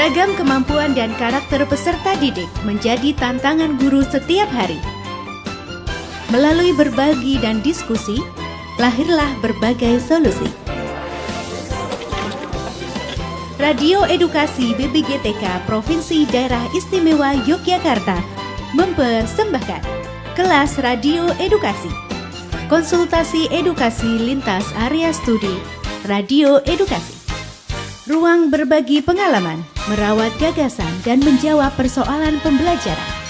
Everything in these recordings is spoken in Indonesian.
Beragam kemampuan dan karakter peserta didik menjadi tantangan guru setiap hari. Melalui berbagi dan diskusi, lahirlah berbagai solusi. Radio Edukasi BBGTK Provinsi Daerah Istimewa Yogyakarta mempersembahkan Kelas Radio Edukasi, konsultasi edukasi lintas area studi, Radio Edukasi. Ruang berbagi pengalaman, merawat gagasan, dan menjawab persoalan pembelajaran.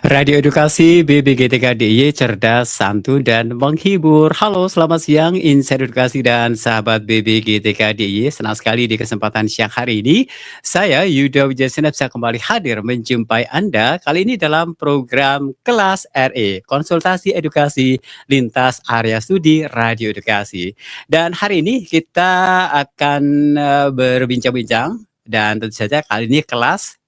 Radio Edukasi BBGTK DIY cerdas, santun, dan menghibur. Halo, selamat siang Insight Edukasi dan sahabat BBGTK DIY. Senang sekali di kesempatan siang hari ini saya Yuda Wijayasena bisa kembali hadir menjumpai Anda kali ini dalam program Kelas RE, konsultasi edukasi lintas area studi Radio Edukasi. Dan hari ini kita akan berbincang-bincang, dan tentu saja kali ini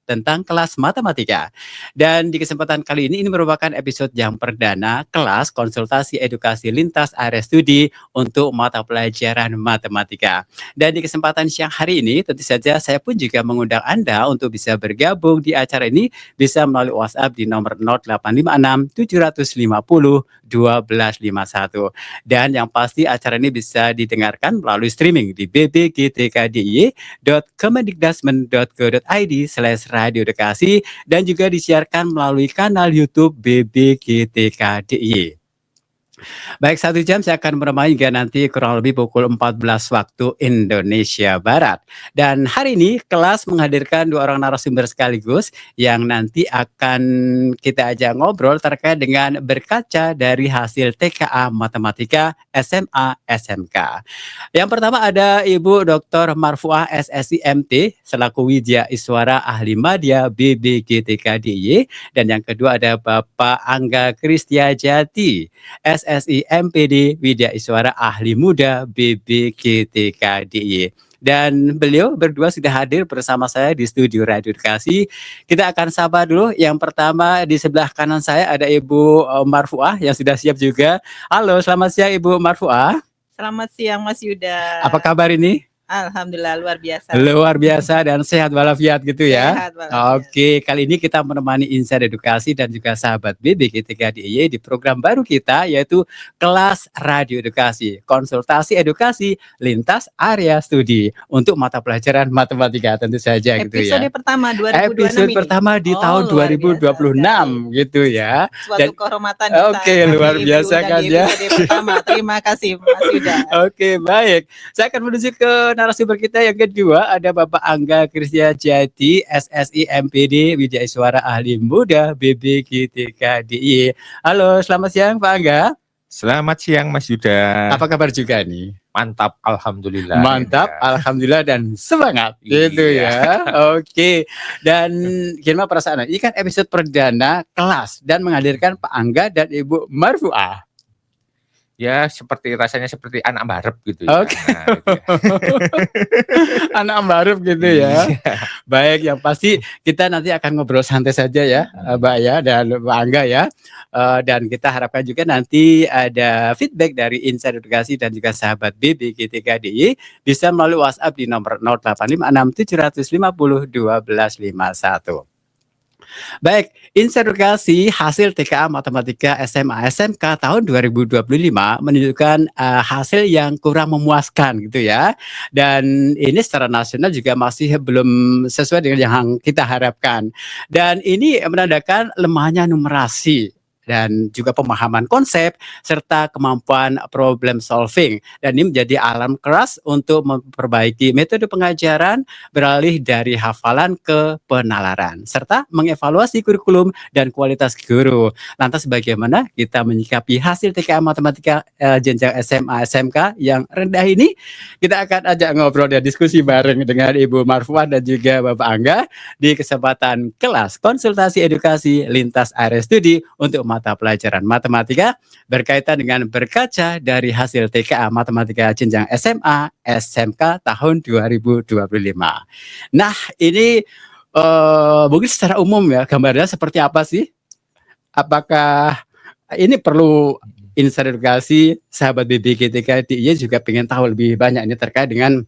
tentang kelas matematika. Dan di kesempatan kali ini merupakan episode yang perdana kelas konsultasi edukasi lintas area studi untuk mata pelajaran matematika. Dan di kesempatan siang hari ini tentu saja saya pun juga mengundang Anda untuk bisa bergabung di acara ini, bisa melalui WhatsApp di nomor 0856 750 1251. Dan yang pasti acara ini bisa didengarkan melalui streaming di bbgtkdiy.kemendikdasmen.go.id/Radio Edukasi dan juga disiarkan melalui kanal YouTube BBGTK DIY. Baik, 1 jam saya akan menemani hingga nanti kurang lebih pukul 14 waktu Indonesia Barat. Dan hari ini kelas menghadirkan 2 orang narasumber sekaligus yang nanti akan kita ajak ngobrol terkait dengan berkaca dari hasil TKA Matematika SMA SMK. Yang pertama ada Ibu Dr. Marfuah SSI MT selaku Widya Iswara Ahli Madya BBGTK DIY, dan yang kedua ada Bapak Angga Kristiajati SSI MPD Widya Iswara Ahli Muda BBGTK DIY. Dan beliau berdua sudah hadir bersama saya di studio Radio Edukasi. Kita akan sapa dulu. Yang pertama di sebelah kanan saya ada Ibu Marfuah yang sudah siap juga. Halo, selamat siang Ibu Marfuah. Selamat siang Mas Yuda. Apa kabar ini? Alhamdulillah luar biasa. Luar biasa dan sehat walafiat gitu ya. Sehat walafiat. Oke, kali ini kita menemani Insight Edukasi dan juga sahabat BBGTK DIY di program baru kita, yaitu Kelas Radio Edukasi, konsultasi edukasi lintas area studi untuk mata pelajaran matematika tentu saja gitu ya. Episode pertama 2026 Episode ini. pertama di tahun 2026 gitu ya. Suatu kehormatan bisa Oke, luar biasa kan ya. Episode pertama. Terima kasih Mas Yuda. Oke, baik. Saya akan menuju ke narasumber kita yang kedua, ada Bapak Angga Kristiajati SSI MPD Widya Iswara Ahli Muda BBGTK DIY. Halo, selamat siang Pak Angga. Selamat siang Mas Yuda. Apa kabar juga nih? Mantap, alhamdulillah. Mantap, ya. Alhamdulillah dan semangat gitu ya. Oke. Dan gimana perasaan? Ini kan episode perdana kelas dan menghadirkan Pak Angga dan Ibu Marfuah. Ya rasanya seperti anak barep gitu ya. Oke. Anak barep gitu ya. Baik, yang pasti kita nanti akan ngobrol santai saja ya, Mbak ya dan Mbak Angga ya. Dan kita harapkan juga nanti ada feedback dari Insight Edukasi dan juga sahabat BBGTK DIY bisa melalui WhatsApp di nomor 0856 750 1251. Baik, Insight Edukasi hasil TKA Matematika SMA SMK tahun 2025 menunjukkan hasil yang kurang memuaskan gitu ya. Dan ini secara nasional juga masih belum sesuai dengan yang kita harapkan. Dan ini menandakan lemahnya numerasi dan juga pemahaman konsep serta kemampuan problem solving. Dan ini menjadi alarm keras untuk memperbaiki metode pengajaran beralih dari hafalan ke penalaran serta mengevaluasi kurikulum dan kualitas guru. Lantas bagaimana kita menyikapi hasil TKA Matematika jenjang SMA SMK yang rendah ini? Kita akan ajak ngobrol dan diskusi bareng dengan Ibu Marfuah dan juga Bapak Angga di kesempatan kelas konsultasi edukasi lintas area studi untuk mata pelajaran matematika berkaitan dengan berkaca dari hasil TKA Matematika jenjang SMA SMK tahun 2025. Nah, ini mungkin secara umum ya gambarnya seperti apa sih? Apakah ini perlu Insight Edukasi sahabat BBGTK DIY juga pengen tahu lebih banyak ini terkait dengan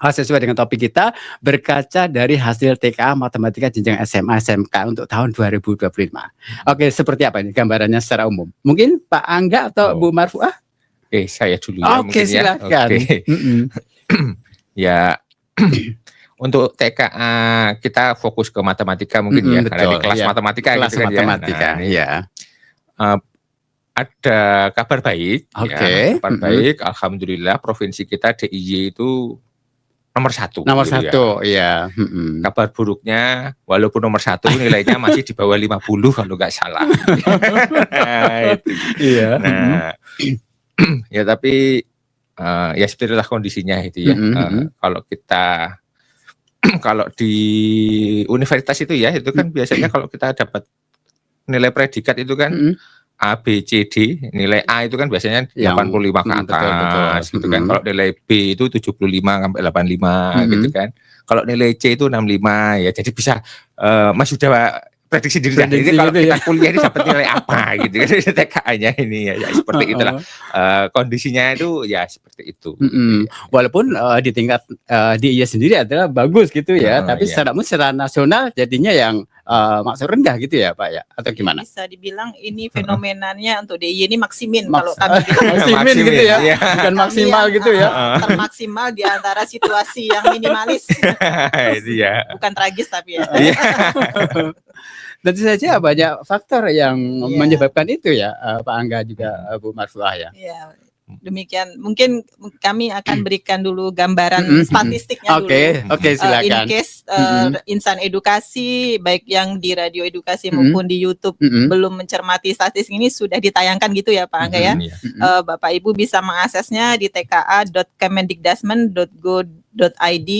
sesuai dengan topik kita, berkaca dari hasil TKA Matematika Jenjang SMA SMK untuk tahun 2025. Oke, seperti apa ini gambarannya secara umum? Mungkin Pak Angga atau Bu Marfuah? Oke, saya dulu ya Oke, mungkin ya. silakan. Oke. Ya, untuk TKA kita fokus ke matematika mungkin ya, karena di betul, kelas ya. matematika Kelas gitu kan matematika, ya. Nah, ini, ya. ada kabar baik, Oke. ya, kabar baik. Alhamdulillah provinsi kita DIY itu nomor 1. Nomor gitu 1, ya. ya. Kabar buruknya, walaupun nomor 1 nilainya masih di bawah 50 kalau nggak salah. Nah, itu. Iya. Nah, ya tapi ya seperti itulah kondisinya itu ya. Kalau kita kalau di universitas itu ya, itu kan biasanya kalau kita dapat nilai predikat itu kan A, B, C, D, nilai A itu kan biasanya 85 ke atas gitu kan. Kalau nilai B itu 75 sampai 85 gitu kan. Kalau nilai C itu 65 ya. Jadi bisa Mas sudah prediksi diri dah. Jadi kalau kita kuliah ini dapat nilai apa gitu kan. TKA-nya ini ya seperti itulah. Kondisinya itu ya seperti itu. Walaupun di tingkat DIY sendiri adalah bagus gitu ya, tapi secara nasional jadinya yang maksud rendah gitu ya Pak ya, atau gimana? Bisa dibilang ini fenomenanya untuk DIY ini maksimin kalau kami maksimin gitu ya, bukan maksimal gitu ya. Termaksimal di antara situasi yang minimalis. Itu ya. Bukan tragis tapi ya. Tentu saja banyak faktor yang menyebabkan itu ya, Pak Angga juga Bu Marfuah ya. Iya. Demikian, mungkin kami akan berikan dulu gambaran statistiknya dulu. Oke, silakan. In case insan edukasi baik yang di radio edukasi maupun di YouTube belum mencermati statistik ini, sudah ditayangkan gitu ya Pak Angga ya. Bapak Ibu bisa mengaksesnya di tka.kemendikdasmen.go.id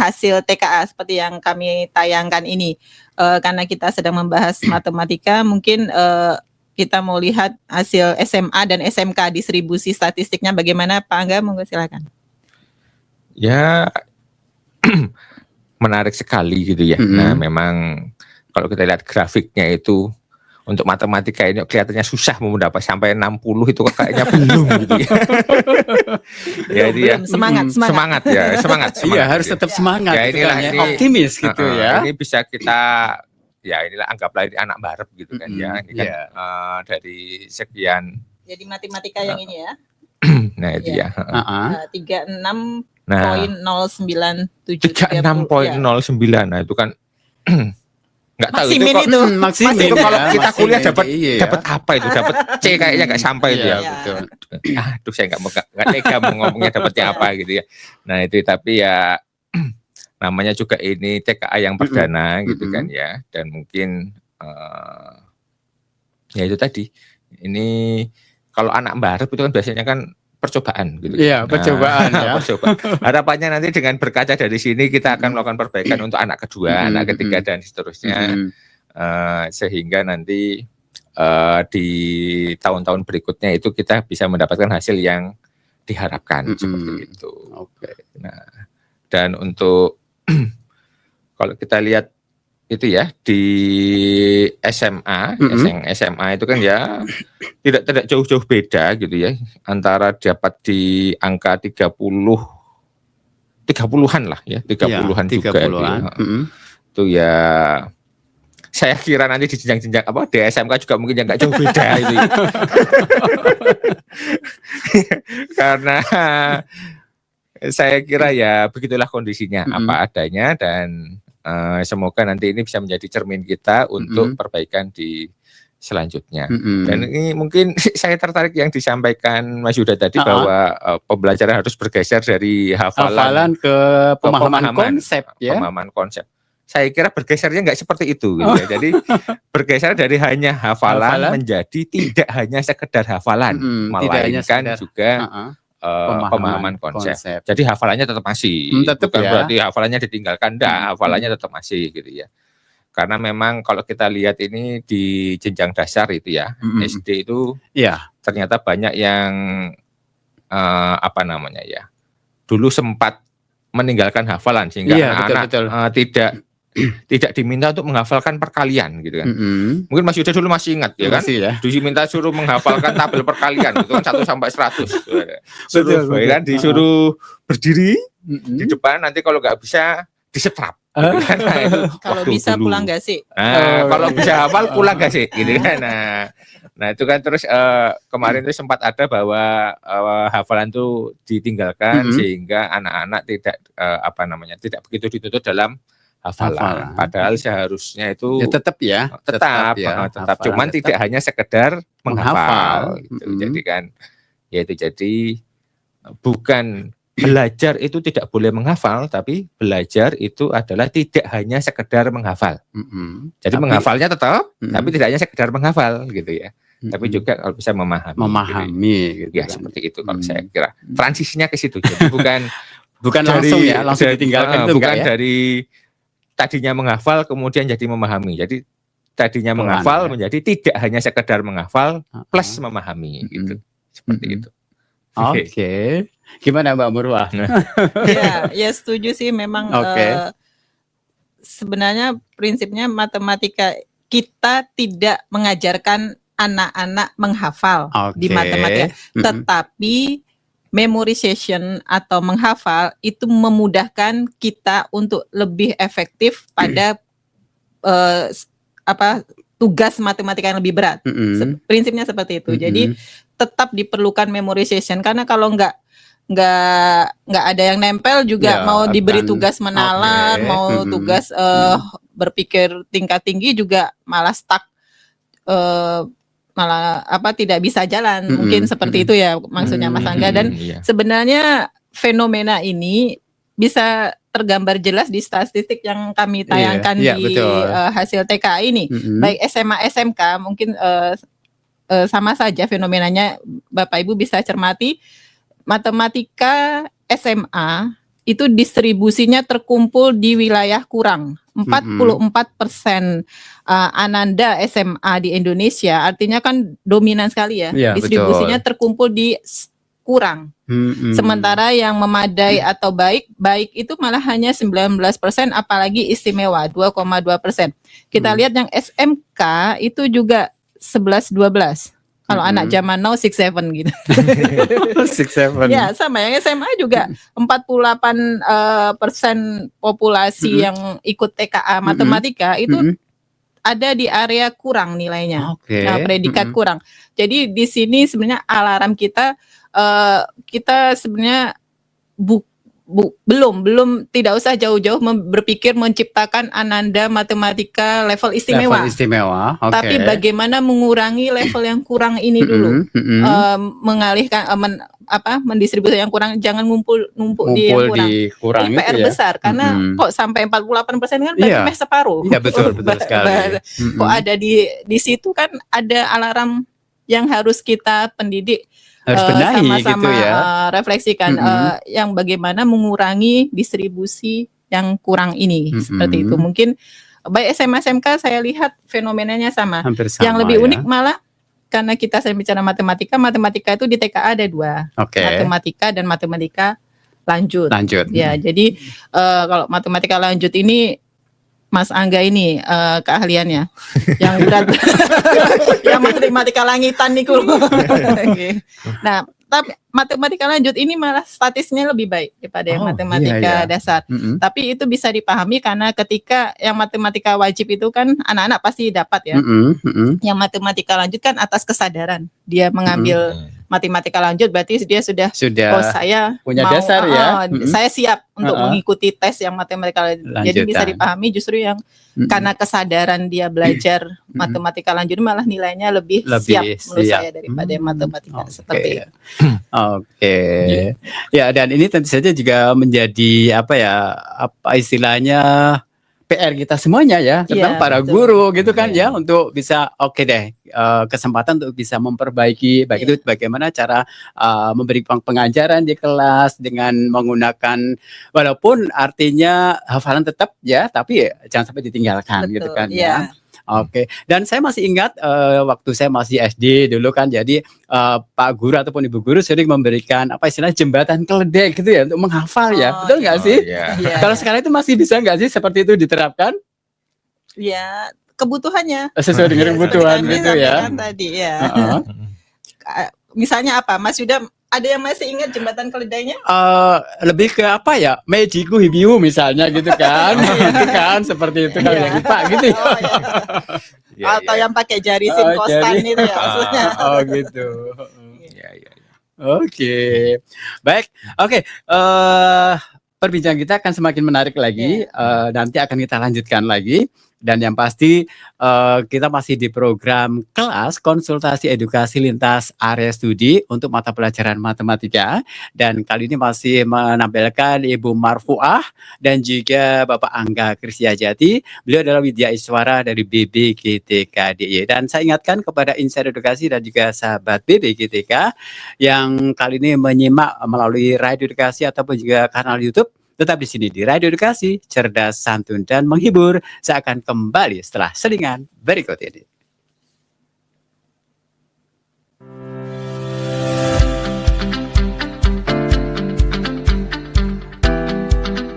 /hasil TKA seperti yang kami tayangkan ini. Karena kita sedang membahas matematika, mungkin kita mau lihat hasil SMA dan SMK, distribusi statistiknya bagaimana Pak Angga, monggo silakan. Ya menarik sekali gitu ya. Nah memang kalau kita lihat grafiknya itu untuk matematika ini kelihatannya susah mau mendapat sampai 60 itu kayaknya belum gitu ya. Ya itu ya. Semangat ya. Iya, harus tetap semangat. Ya inilah gitu kan, ini optimis gitu ya. Ini bisa kita ya inilah anggaplah ini anak barep gitu kan ya. Ini kan dari sekian. Jadi matematika yang ini ya. Nah itu ya. 36.097. 36.09. Nah itu kan nggak tahu maksimin itu maksimin itu kalau kita kuliah dapat apa itu, dapat C kayaknya nggak sampai itu ya. Betul. Aduh saya nggak tega mau ngomongnya dapatnya apa gitu ya. Nah itu tapi ya namanya juga ini TKA yang perdana gitu kan ya, dan mungkin ya itu tadi ini kalau anak barep itu kan biasanya kan percobaan gitu. Iya, percobaan ya. Harapannya nanti dengan berkaca dari sini kita akan melakukan perbaikan untuk anak kedua, anak ketiga dan seterusnya. Sehingga nanti di tahun-tahun berikutnya itu kita bisa mendapatkan hasil yang diharapkan seperti itu. Nah, dan untuk kalau kita lihat itu ya di SMA, SMA itu kan ya tidak jauh-jauh beda gitu ya, antara dapat di angka 30-an lah ya, 30-an juga gitu ya. Itu ya saya kira nanti di jenjang-jenjang apa di SMK juga mungkin yang nggak jauh beda itu. Karena saya kira ya begitulah kondisinya apa adanya, dan semoga nanti ini bisa menjadi cermin kita untuk perbaikan di selanjutnya. Dan ini mungkin saya tertarik yang disampaikan Mas Yuda tadi bahwa pembelajaran harus bergeser dari hafalan ke pemahaman konsep ya. Pemahaman konsep. Saya kira bergesernya nggak seperti itu gitu ya. Jadi bergeser dari hanya hafalan menjadi tidak hanya sekedar hafalan, melainkan juga pemahaman konsep. Jadi hafalannya tetap masih, bukan berarti hafalannya ditinggalkan, hafalannya tetap masih gitu ya. Karena memang kalau kita lihat ini di jenjang dasar itu ya, SD itu ternyata banyak yang apa namanya ya, dulu sempat meninggalkan hafalan sehingga anak-anak tidak diminta untuk menghafalkan perkalian gitu kan. Mungkin Mas Yuda dulu masih ingat ya kan. Diminta suruh menghafalkan tabel perkalian itu kan 1 sampai 100. Suruh kan disuruh berdiri di depan, nanti kalau nggak bisa disetrap. Gitu kan. Nah, itu Kalau waktu bisa dulu. pulang gak sih? Nah, kalau bisa hafal pulang gak sih, gitu kan. Nah itu kan terus kemarin itu sempat ada bahwa hafalan itu ditinggalkan sehingga anak-anak tidak begitu dituntut dalam hafalan. Padahal seharusnya itu tetap cuman tidak hanya sekedar menghafal. Gitu. Jadi kan, jadi bukan belajar itu tidak boleh menghafal, tapi belajar itu adalah tidak hanya sekedar menghafal. Jadi menghafalnya tetap, tapi tidak hanya sekedar menghafal gitu ya. Tapi juga kalau bisa memahami gitu. Ya seperti itu kalau saya kira. Transisinya ke situ. Jadi bukan langsung ditinggalkan itu bukan dari tadinya menghafal kemudian jadi memahami. Jadi tadinya menghafal menjadi tidak hanya sekedar menghafal plus memahami gitu. Seperti itu. Oke. Gimana Mbak Murwah? Ya setuju sih memang. Sebenarnya prinsipnya matematika kita tidak mengajarkan anak-anak menghafal di matematika, tetapi memorization atau menghafal itu memudahkan kita untuk lebih efektif pada tugas matematika yang lebih berat. Prinsipnya seperti itu. Jadi tetap diperlukan memorization karena kalau nggak ada yang nempel juga, mau diberi tugas menalar, mau tugas berpikir tingkat tinggi juga malah stuck, malah tidak bisa jalan. Mungkin seperti itu ya maksudnya Mas Angga. Dan sebenarnya fenomena ini bisa tergambar jelas di statistik yang kami tayangkan di hasil TKA ini. Baik SMA SMK mungkin sama saja fenomenanya, Bapak Ibu bisa cermati. Matematika SMA itu distribusinya terkumpul di wilayah kurang 44%. Ananda SMA di Indonesia artinya kan dominan sekali ya, distribusinya terkumpul di kurang. Sementara yang memadai atau baik itu malah hanya 19%, apalagi istimewa 2,2%. Kita lihat yang SMK itu juga 11-12. Kalau anak zaman now 6-7 gitu. 6-7. Ya sama, yang SMA juga 48% populasi yang ikut TKA matematika itu ada di area kurang nilainya. Predikat kurang. Jadi di sini sebenarnya alarm kita sebenarnya belum tidak usah jauh-jauh berpikir menciptakan ananda matematika level istimewa. Tapi bagaimana mengurangi level yang kurang ini dulu, mengalihkan mendistribusi yang kurang, jangan numpuk di yang kurang. Ini PR besar karena kok sampai 48% kan berarti separuh. Iya betul sekali. Kok ada di situ kan ada alarm yang harus kita pendidik. Sama-sama gitu ya. Refleksikan yang bagaimana mengurangi distribusi yang kurang ini. Seperti itu. Mungkin baik SMA SMK saya lihat fenomenanya sama. Yang lebih unik malah karena kita sering bicara matematika itu di TKA ada 2. Matematika dan matematika lanjut. Ya, jadi kalau matematika lanjut ini Mas Angga ini keahliannya yang berat, yang matematika langitan nih Nah, tapi matematika lanjut ini malah statistiknya lebih baik daripada yang matematika dasar. Tapi itu bisa dipahami karena ketika yang matematika wajib itu kan anak-anak pasti dapat ya. Yang matematika lanjut kan atas kesadaran dia mengambil matematika lanjut, berarti dia sudah saya punya dasar ya. Saya siap untuk mengikuti tes yang matematika lanjut. Jadi bisa dipahami justru yang karena kesadaran dia belajar matematika lanjut malah nilainya lebih siap menurut saya daripada matematika seperti itu. Ya, dan ini tentu saja juga menjadi istilahnya PR kita semuanya ya, tentang para guru gitu kan ya, untuk bisa kesempatan untuk bisa memperbaiki baik itu bagaimana cara memberi pengajaran di kelas dengan menggunakan, walaupun artinya hafalan tetap ya, tapi jangan sampai ditinggalkan gitu kan ya. Dan saya masih ingat waktu saya masih SD dulu kan, jadi Pak Guru ataupun Ibu Guru sering memberikan istilahnya jembatan keledai gitu ya untuk menghafal ya, betul nggak sih? Kalau sekarang itu masih bisa nggak sih seperti itu diterapkan? Ya, kebutuhannya sesuai dengan kebutuhan gitu ya. Tadi ya. Misalnya apa, Mas Yuda Ada yang masih ingat jembatan keledainya? Lebih ke apa ya? Mejiku Hibiu misalnya gitu kan. Gitu kan seperti itu kalau yang Pak gitu ya. Oh, ya. Atau yang pakai jari SIM kostan itu ya maksudnya. Oh gitu. Ya. Oke. Baik. Oke, perbincangan kita akan semakin menarik lagi. Nanti akan kita lanjutkan lagi. Dan yang pasti kita masih di program kelas konsultasi edukasi lintas area studi untuk mata pelajaran matematika. Dan kali ini masih menampilkan Ibu Marfuah dan juga Bapak Angga Kristiajati. Beliau adalah Widya Iswara dari BBGTK-DIY. Dan saya ingatkan kepada Insight Edukasi dan juga sahabat BBGTK yang kali ini menyimak melalui radio edukasi ataupun juga kanal YouTube. Tetap di sini di Radio Edukasi, cerdas, santun, dan menghibur. Saya akan kembali setelah selingan berikut ini.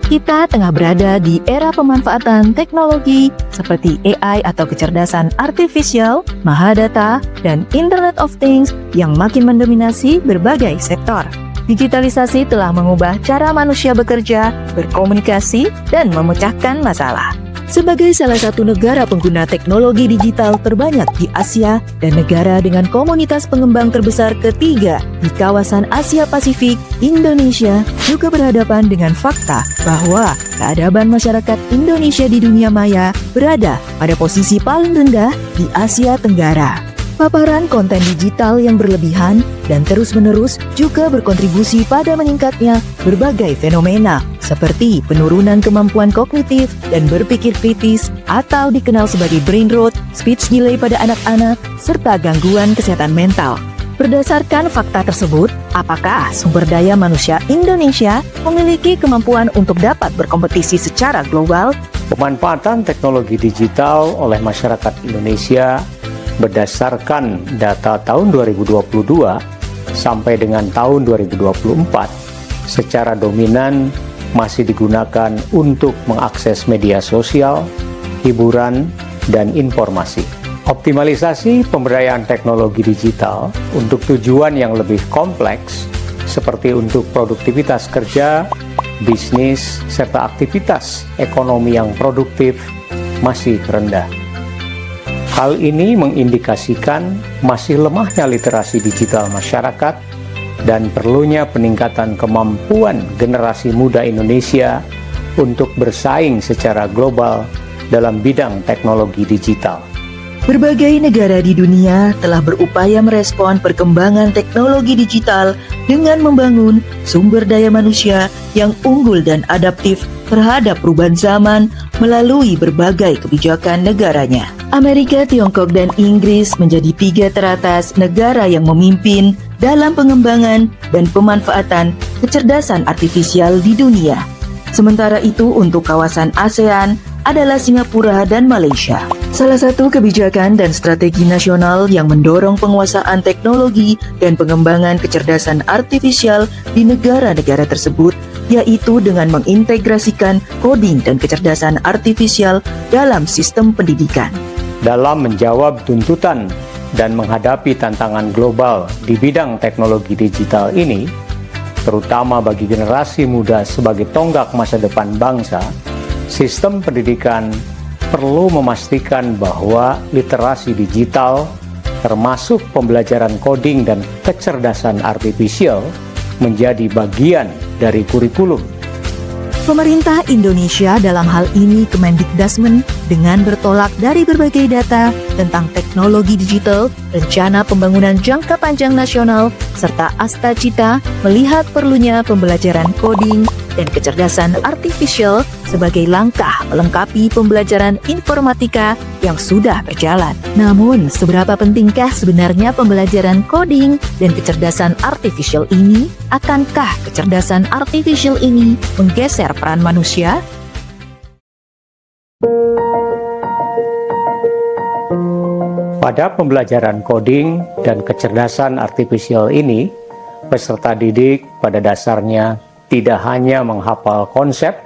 Kita tengah berada di era pemanfaatan teknologi seperti AI atau kecerdasan artifisial, mahadata, dan Internet of Things yang makin mendominasi berbagai sektor. Digitalisasi telah mengubah cara manusia bekerja, berkomunikasi, dan memecahkan masalah. Sebagai salah satu negara pengguna teknologi digital terbanyak di Asia dan negara dengan komunitas pengembang terbesar ketiga di kawasan Asia Pasifik, Indonesia juga berhadapan dengan fakta bahwa keadaban masyarakat Indonesia di dunia maya berada pada posisi paling rendah di Asia Tenggara. Paparan konten digital yang berlebihan dan terus-menerus juga berkontribusi pada meningkatnya berbagai fenomena seperti penurunan kemampuan kognitif dan berpikir kritis atau dikenal sebagai brain rot, speech delay pada anak-anak, serta gangguan kesehatan mental. Berdasarkan fakta tersebut, apakah sumber daya manusia Indonesia memiliki kemampuan untuk dapat berkompetisi secara global? Pemanfaatan teknologi digital oleh masyarakat Indonesia berdasarkan data tahun 2022 sampai dengan tahun 2024 secara dominan masih digunakan untuk mengakses media sosial, hiburan, dan informasi. Optimalisasi pemberdayaan teknologi digital untuk tujuan yang lebih kompleks seperti untuk produktivitas kerja, bisnis, serta aktivitas ekonomi yang produktif masih rendah. Hal ini mengindikasikan masih lemahnya literasi digital masyarakat dan perlunya peningkatan kemampuan generasi muda Indonesia untuk bersaing secara global dalam bidang teknologi digital. Berbagai negara di dunia telah berupaya merespon perkembangan teknologi digital dengan membangun sumber daya manusia yang unggul dan adaptif terhadap perubahan zaman melalui berbagai kebijakan negaranya. Amerika, Tiongkok, dan Inggris menjadi 3 teratas negara yang memimpin dalam pengembangan dan pemanfaatan kecerdasan artifisial di dunia. Sementara itu untuk kawasan ASEAN adalah Singapura dan Malaysia. Salah satu kebijakan dan strategi nasional yang mendorong penguasaan teknologi dan pengembangan kecerdasan artifisial di negara-negara tersebut yaitu dengan mengintegrasikan coding dan kecerdasan artifisial dalam sistem pendidikan. Dalam menjawab tuntutan dan menghadapi tantangan global di bidang teknologi digital ini, terutama bagi generasi muda sebagai tonggak masa depan bangsa, sistem pendidikan perlu memastikan bahwa literasi digital, termasuk pembelajaran coding dan kecerdasan artifisial, menjadi bagian dari kurikulum. Pemerintah Indonesia dalam hal ini Kemendikbudrismen dengan bertolak dari berbagai data tentang teknologi digital, rencana pembangunan jangka panjang nasional, serta Astacita melihat perlunya pembelajaran coding dan kecerdasan artifisial sebagai langkah melengkapi pembelajaran informatika yang sudah berjalan. Namun, seberapa pentingkah sebenarnya pembelajaran coding dan kecerdasan artifisial ini? Akankah kecerdasan artifisial ini menggeser peran manusia? Pada pembelajaran coding dan kecerdasan artifisial ini, peserta didik pada dasarnya tidak hanya menghafal konsep,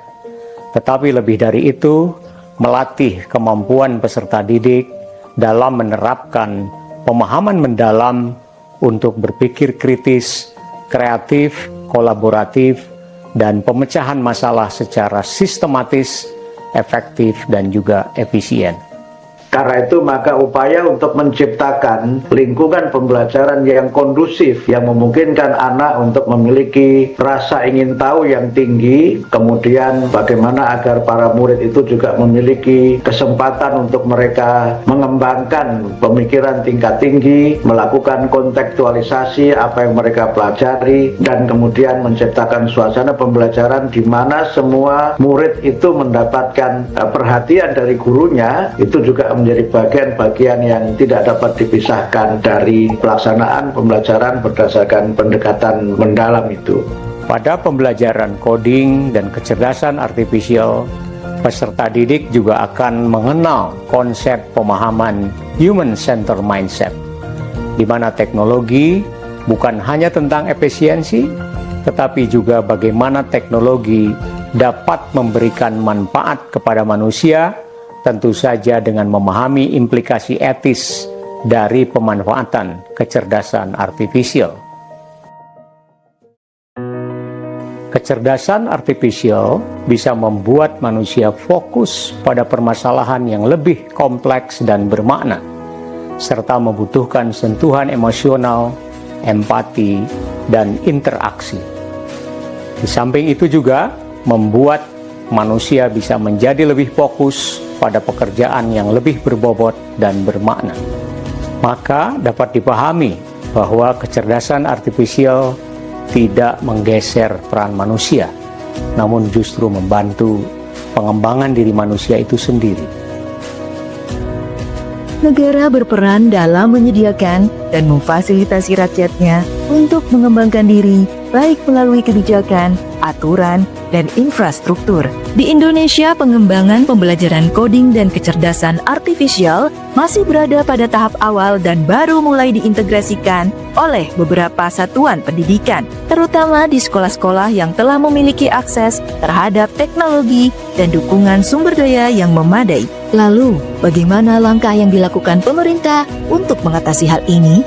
tetapi lebih dari itu melatih kemampuan peserta didik dalam menerapkan pemahaman mendalam untuk berpikir kritis kreatif, kolaboratif, dan pemecahan masalah secara sistematis, efektif, dan juga efisien. Karena itu maka upaya untuk menciptakan lingkungan pembelajaran yang kondusif, yang memungkinkan anak untuk memiliki rasa ingin tahu yang tinggi, kemudian bagaimana agar para murid itu juga memiliki kesempatan untuk mereka mengembangkan pemikiran tingkat tinggi, melakukan kontekstualisasi apa yang mereka pelajari, dan kemudian menciptakan suasana pembelajaran di mana semua murid itu mendapatkan perhatian dari gurunya, itu juga menjadi bagian-bagian yang tidak dapat dipisahkan dari pelaksanaan pembelajaran berdasarkan pendekatan mendalam itu. Pada pembelajaran coding dan kecerdasan artifisial, peserta didik juga akan mengenal konsep pemahaman human-centered mindset, di mana teknologi bukan hanya tentang efisiensi, tetapi juga bagaimana teknologi dapat memberikan manfaat kepada manusia, tentu saja dengan memahami implikasi etis dari pemanfaatan kecerdasan artifisial. Kecerdasan artifisial bisa membuat manusia fokus pada permasalahan yang lebih kompleks dan bermakna, serta membutuhkan sentuhan emosional, empati, dan interaksi. Di samping itu juga membuat manusia bisa menjadi lebih fokus pada pekerjaan yang lebih berbobot dan bermakna. Maka dapat dipahami bahwa kecerdasan artifisial tidak menggeser peran manusia, namun justru membantu pengembangan diri manusia itu sendiri. Negara berperan dalam menyediakan dan memfasilitasi rakyatnya untuk mengembangkan diri, baik melalui kebijakan, aturan, dan infrastruktur. Di Indonesia, pengembangan pembelajaran coding dan kecerdasan artifisial masih berada pada tahap awal dan baru mulai diintegrasikan oleh beberapa satuan pendidikan, terutama di sekolah-sekolah yang telah memiliki akses terhadap teknologi dan dukungan sumber daya yang memadai. Lalu, bagaimana langkah yang dilakukan pemerintah untuk mengatasi hal ini?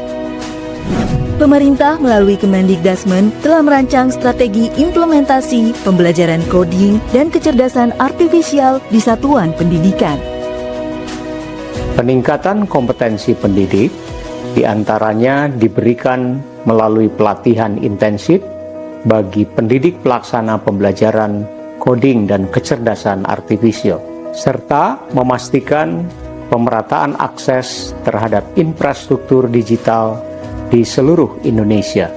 Pemerintah melalui Kemendikbudrismen telah merancang strategi implementasi pembelajaran coding dan kecerdasan artifisial di satuan pendidikan. Peningkatan kompetensi pendidik diantaranya diberikan melalui pelatihan intensif bagi pendidik pelaksana pembelajaran coding dan kecerdasan artifisial, serta memastikan pemerataan akses terhadap infrastruktur digital di seluruh Indonesia.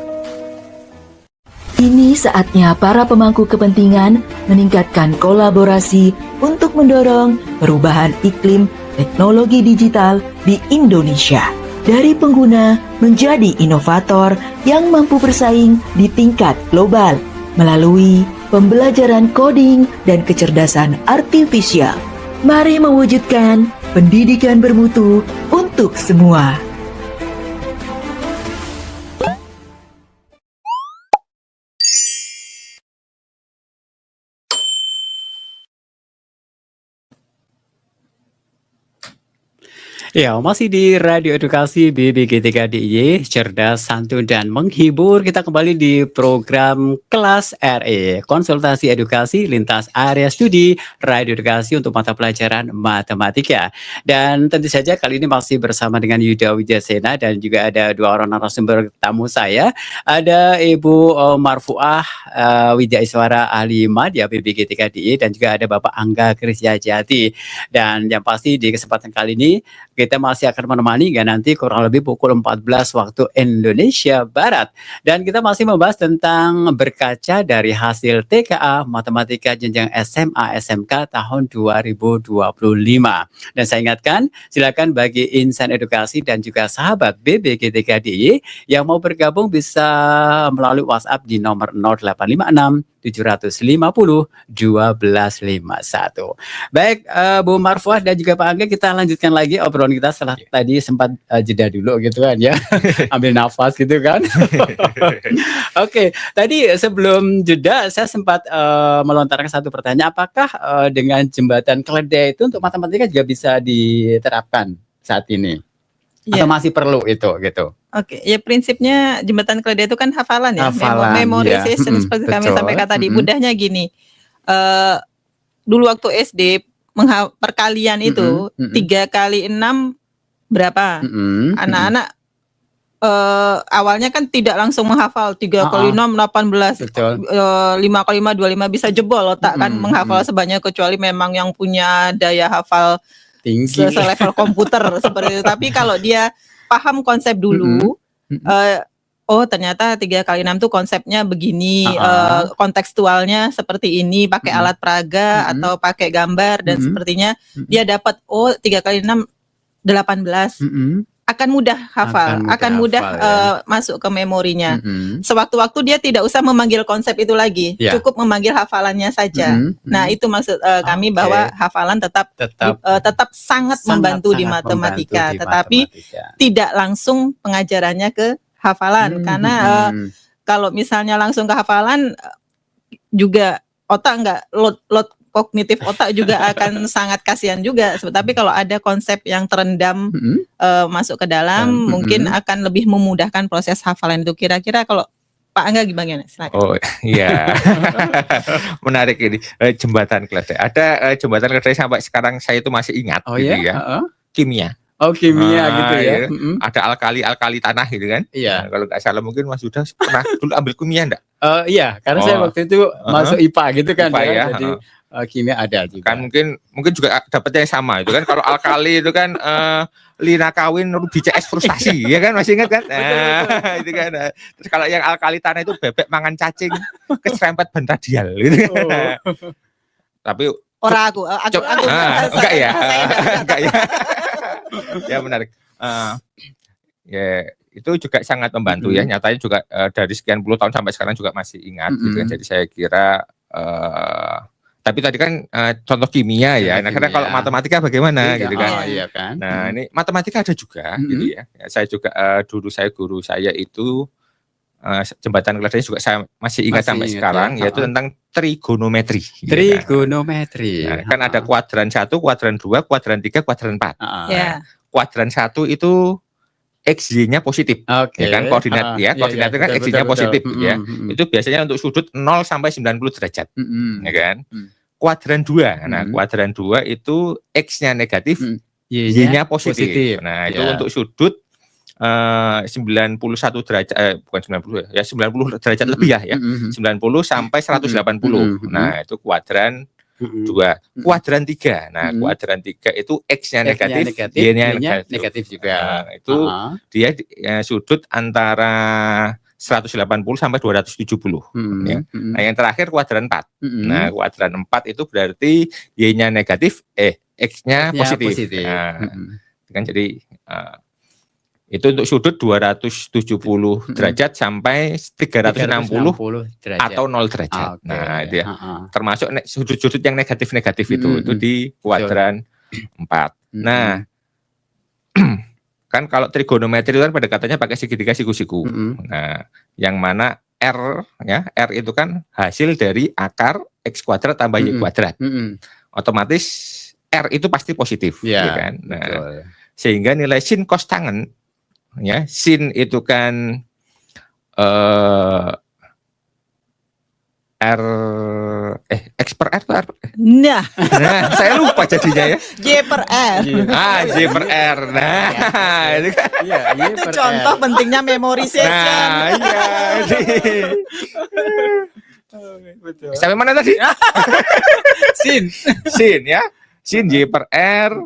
Ini saatnya para pemangku kepentingan meningkatkan kolaborasi untuk mendorong perubahan iklim teknologi digital di Indonesia. Dari pengguna menjadi inovator yang mampu bersaing di tingkat global melalui pembelajaran coding dan kecerdasan artifisial. Mari mewujudkan pendidikan bermutu untuk semua. Ya, masih di Radio Edukasi BBG3 DIY, cerdas, santun, dan menghibur. Kita kembali di program Kelas RE, konsultasi edukasi lintas area studi Radio Edukasi untuk mata pelajaran matematika. Dan tentu saja kali ini masih bersama dengan Yuda Wijasena dan juga ada dua orang narasumber tamu saya. Ada Ibu Marfuah Wijaiswara ahli Madya BBG3 DIY dan juga ada Bapak Angga Krisyajati. Dan yang pasti di kesempatan kali ini kita masih akan menemani hingga nanti kurang lebih pukul 14 waktu Indonesia Barat. Dan kita masih membahas tentang berkaca dari hasil TKA Matematika Jenjang SMA SMK tahun 2025. Dan saya ingatkan, silakan bagi insan edukasi dan juga sahabat BBG3 DIY yang mau bergabung bisa melalui WhatsApp di nomor 0856 750 1251. Baik, Bu Marfuah dan juga Pak Angga, kita lanjutkan lagi obrolan kita setelah tadi sempat jeda dulu gitu kan ya. Ambil nafas gitu kan. Oke, tadi sebelum jeda saya sempat melontarkan satu pertanyaan, apakah dengan jembatan keledai itu untuk matematika juga bisa diterapkan saat ini? Atau masih perlu itu gitu? Oke, ya prinsipnya jembatan keledai itu kan hafalan ya, Hafalan, memorization seperti kami sampaikan tadi. Mudahnya gini, dulu waktu SD perkalian itu 3 kali 6 berapa? Anak-anak awalnya kan tidak langsung menghafal 3 kali 6 18, 5 kali 5 25, bisa jebol otak kan menghafal sebanyak, kecuali memang yang punya daya hafal tinggi selevel komputer seperti itu. Tapi kalau dia paham konsep dulu, oh ternyata 3 kali 6 tuh konsepnya begini, kontekstualnya seperti ini, pakai alat peraga atau pakai gambar dan sepertinya dia dapat 3 kali 6 18. Akan mudah hafal, akan mudah masuk ke memorinya. Sewaktu-waktu dia tidak usah memanggil konsep itu lagi, cukup memanggil hafalannya saja. Nah, itu maksud kami bahwa hafalan tetap sangat membantu di matematika, tetapi tidak langsung pengajarannya ke hafalan, karena kalau misalnya langsung ke hafalan juga otak nggak load kognitif otak juga akan sangat kasihan juga. Tapi kalau ada konsep yang terendam masuk ke dalam, mungkin akan lebih memudahkan proses hafalan itu. Kira-kira kalau Pak Angga gimana? Silakan. Oh iya, menarik ini jembatan keledai. Ada jembatan keledai sampai sekarang saya itu masih ingat, gitu ya. Kimia. Oh kimia gitu ya. Ada alkali tanah gitu kan. Iya. Nah, kalau nggak salah mungkin Mas Yuda pernah dulu ambil kimia enggak? Iya, karena saya waktu itu masuk IPA gitu kan. IPA, ya. Jadi kimia ada juga. Kan mungkin juga dapatnya yang sama itu kan. Kalau alkali itu kan Lina kawin Ruby CS frustasi ya kan, masih ingat kan? Nah, itu kan. Terus kalau yang alkali tanah itu bebek mangan cacing keserempet ban radial gitu. Tapi aku enggak ya. Enggak ya. Ya menarik. Ya itu juga sangat membantu ya. Nyatanya juga dari sekian puluh tahun sampai sekarang juga masih ingat gitu kan. Jadi saya kira tapi tadi kan contoh kimia ya. Nah, karena kalau matematika bagaimana gitu kan. Iya kan. Nah, ini matematika ada juga gitu ya. Saya juga dulu guru saya itu jembatan keledai juga saya masih ingat sampai sekarang, yaitu tentang trigonometri. Trigonometri. Nah, kan ada kuadran 1, kuadran 2, kuadran 3, kuadran 4. Kuadran 1 itu XY-nya positif. Ya kan koordinat koordinat itu kan XY-nya positif ya. Itu biasanya untuk sudut 0 sampai 90 derajat. Ya kan? Kuadran 2. Nah, kuadran 2 itu X-nya negatif, Y-nya positif. Nah, itu untuk sudut 91 derajat bukan 90 ya, 90 derajat lebih ya. 90 sampai 180. Nah, itu kuadran 2. Kuadran 3. Nah, kuadran 3 itu X-nya negatif, Y-nya negatif juga. Nah, itu dia sudut antara 180 sampai 270. Ya. Nah, yang terakhir kuadran 4. Nah, kuadran 4 itu berarti Y-nya negatif, X-nya positif. Nah, kan jadi itu untuk sudut 270 derajat sampai 360 derajat. Atau 0 derajat. Nah, itu ya. Termasuk sudut-sudut yang negatif-negatif itu di kuadran 4. Nah, kan kalau trigonometri itu kan pendekatannya pakai segitiga siku-siku. Nah, yang mana R ya, R itu kan hasil dari akar X kuadrat tambah Y kuadrat. Otomatis R itu pasti positif, ya kan. Nah, sehingga nilai sin cos tangen ya, sin itu kan X per R tuh R. Nah, saya lupa jadinya ya. Y per R. Y per R. Nah, itu kan. Itu contoh pentingnya memorization. Nah, iya. Sampai mana tadi? Sin ya. Sin Y per R.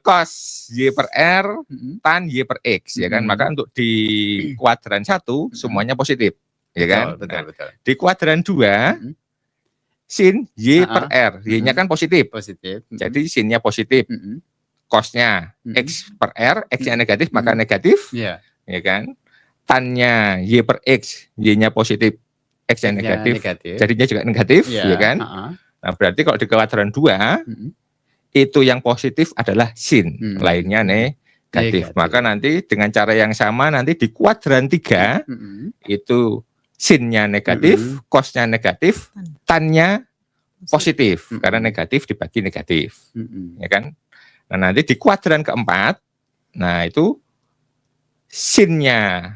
Cos Y per R, tan Y per X, ya kan. Maka untuk di kuadran 1 semuanya positif, ya kan. Betul. Di kuadran 2 sin Y per R, Y-nya kan positif. Jadi sinnya positif, cosnya X per R, X-nya negatif, maka negatif, ya kan. Tannya Y per X, Y-nya positif, X-nya negatif, jadinya juga negatif, ya kan. Nah, berarti kalau di kuadran 2 itu yang positif adalah sin, lainnya negatif. Maka nanti dengan cara yang sama nanti di kuadran 3 itu sinnya negatif, cosnya negatif, tannya positif karena negatif dibagi negatif, ya kan. Nah, nanti di kuadran keempat, nah itu sin-nya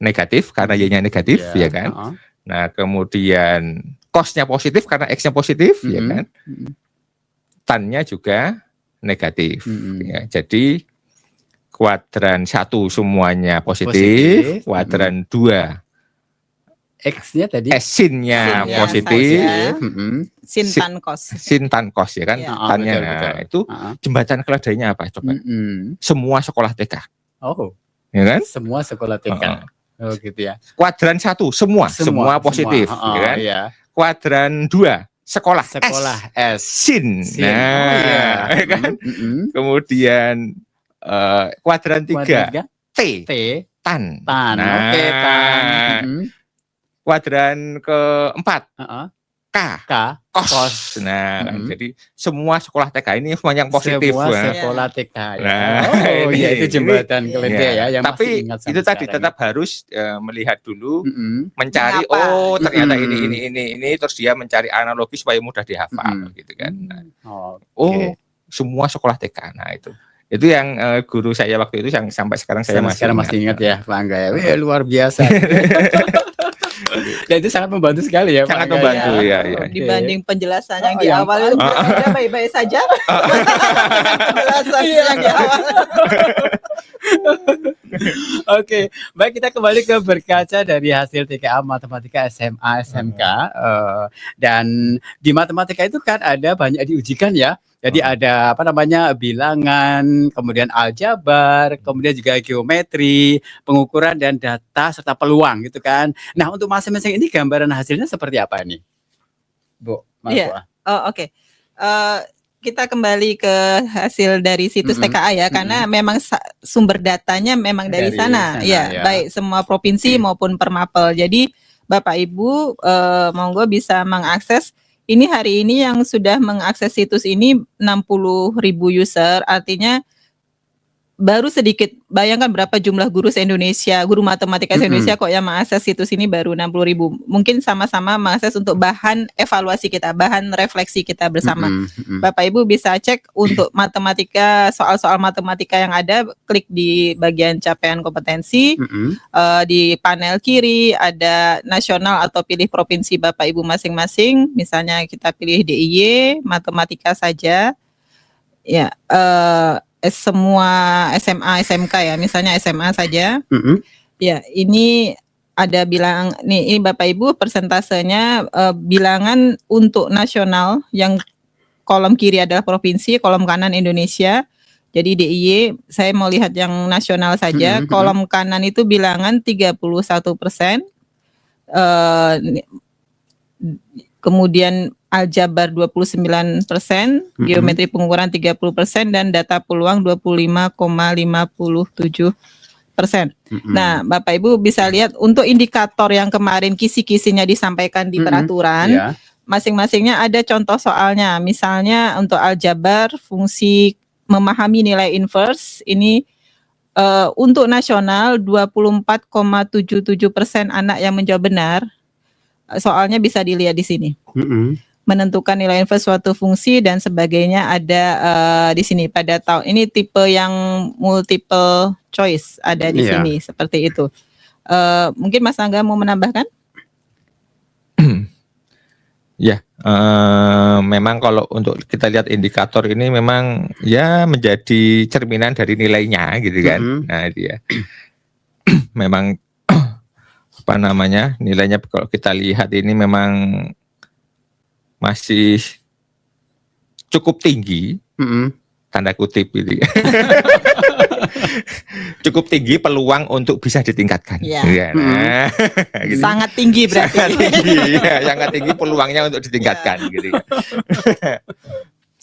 negatif karena y-nya negatif, ya kan. Nah, kemudian cos-nya positif karena x-nya positif, ya kan. Tan-nya juga negatif. Ya, jadi kuadran 1 semuanya positif. Kuadran 2 X-nya tadi sin-nya positif. Sin tan cos. Sin tan cos, ya kan. Tan-nya. Nah, itu jembatan keledainya apa coba? Semua sekolah TK. Oh. Ya kan? Semua sekolah TK. Oh gitu ya. Kuadran 1 semua positif, ya kan? Iya. Kuadran 2 sekolah S. Sin. Nah, ya kan? Kemudian kuadran 3 T. Tan. Nah, oke, tan. Kuadran keempat K. Kos. Nah, jadi semua sekolah TK ini semuanya yang positif. Semua sekolah TK. Ya. Nah, iya itu jembatan keledai ya. Yang tapi itu tadi tetap harus melihat dulu, mencari ternyata ini, terus dia mencari analogi supaya mudah dihafal, gitu kan. Semua sekolah TK. Nah itu yang guru saya waktu itu yang sampai sekarang saya masih ingat ya, Pak Angga ya. Wih, luar biasa. Dan itu sangat membantu sekali ya, sangat membantu ya. Dibanding penjelasan yang di awal itu saja baik-baik saja. Penjelasan yang di awal. Oke, baik, kita kembali ke berkaca dari hasil TKA Matematika SMA SMK. Dan di matematika itu kan ada banyak diujikan ya. Jadi ada bilangan, kemudian aljabar, kemudian juga geometri, pengukuran dan data serta peluang gitu kan. Nah, untuk masing-masing ini gambaran hasilnya seperti apa nih, Bu? Iya. Oke. Kita kembali ke hasil dari situs TKA ya, karena memang sumber datanya memang dari sana ya, baik semua provinsi maupun per mapel. Jadi Bapak Ibu monggo bisa mengakses. Ini hari ini yang sudah mengakses situs ini 60.000 user, artinya baru sedikit. Bayangkan berapa jumlah guru se-Indonesia, guru matematika se-Indonesia kok yang mengakses situs ini baru 60.000. Mungkin sama-sama mengakses untuk bahan evaluasi kita, bahan refleksi kita bersama. Bapak Ibu bisa cek untuk matematika, soal-soal matematika yang ada, klik di bagian capaian kompetensi. Di panel kiri ada nasional atau pilih provinsi Bapak Ibu masing-masing. Misalnya kita pilih DIY, matematika saja. Ya, semua SMA, SMK ya, misalnya SMA saja. Ya, ini ada ini Bapak Ibu persentasenya bilangan untuk nasional, yang kolom kiri adalah provinsi, kolom kanan Indonesia. Jadi DIY, saya mau lihat yang nasional saja. Kolom kanan itu bilangan 31%. Kemudian aljabar 29%, geometri pengukuran 30%, dan data peluang 25,57%. Nah, Bapak Ibu bisa lihat untuk indikator yang kemarin kisi-kisinya disampaikan di peraturan, masing-masingnya ada contoh soalnya. Misalnya untuk aljabar, fungsi memahami nilai inverse, ini untuk nasional 24,77% anak yang menjawab benar. Soalnya bisa dilihat di sini. Menentukan nilai inverse suatu fungsi dan sebagainya ada di sini pada tahun ini, tipe yang multiple choice ada di sini seperti itu. Mungkin Mas Angga mau menambahkan? Ya, memang kalau untuk kita lihat indikator ini memang ya menjadi cerminan dari nilainya gitu kan. Nah dia memang nilainya kalau kita lihat ini memang masih cukup tinggi, tanda kutip ini. Cukup tinggi peluang untuk bisa ditingkatkan. Gitu. Sangat tinggi berarti. Sangat tinggi peluangnya untuk ditingkatkan. Gitu.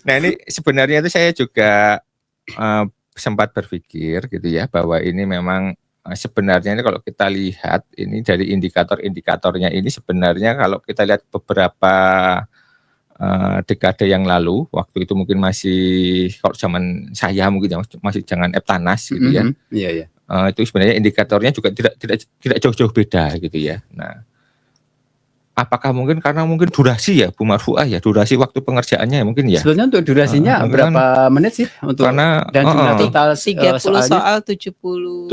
Nah ini sebenarnya itu saya juga sempat berpikir gitu ya, bahwa ini memang sebenarnya ini kalau kita lihat ini dari indikator-indikatornya ini sebenarnya kalau kita lihat beberapa dekade yang lalu, waktu itu mungkin masih, kalau zaman saya mungkin masih jangan Eptanas gitu ya. Itu sebenarnya indikatornya juga tidak jauh-jauh beda gitu ya. Nah, apakah mungkin karena mungkin durasi ya Bu Marfuah ya, durasi waktu pengerjaannya ya mungkin ya. Sebetulnya untuk durasinya berapa menit sih untuk karena dan jumlah total 30 soal 75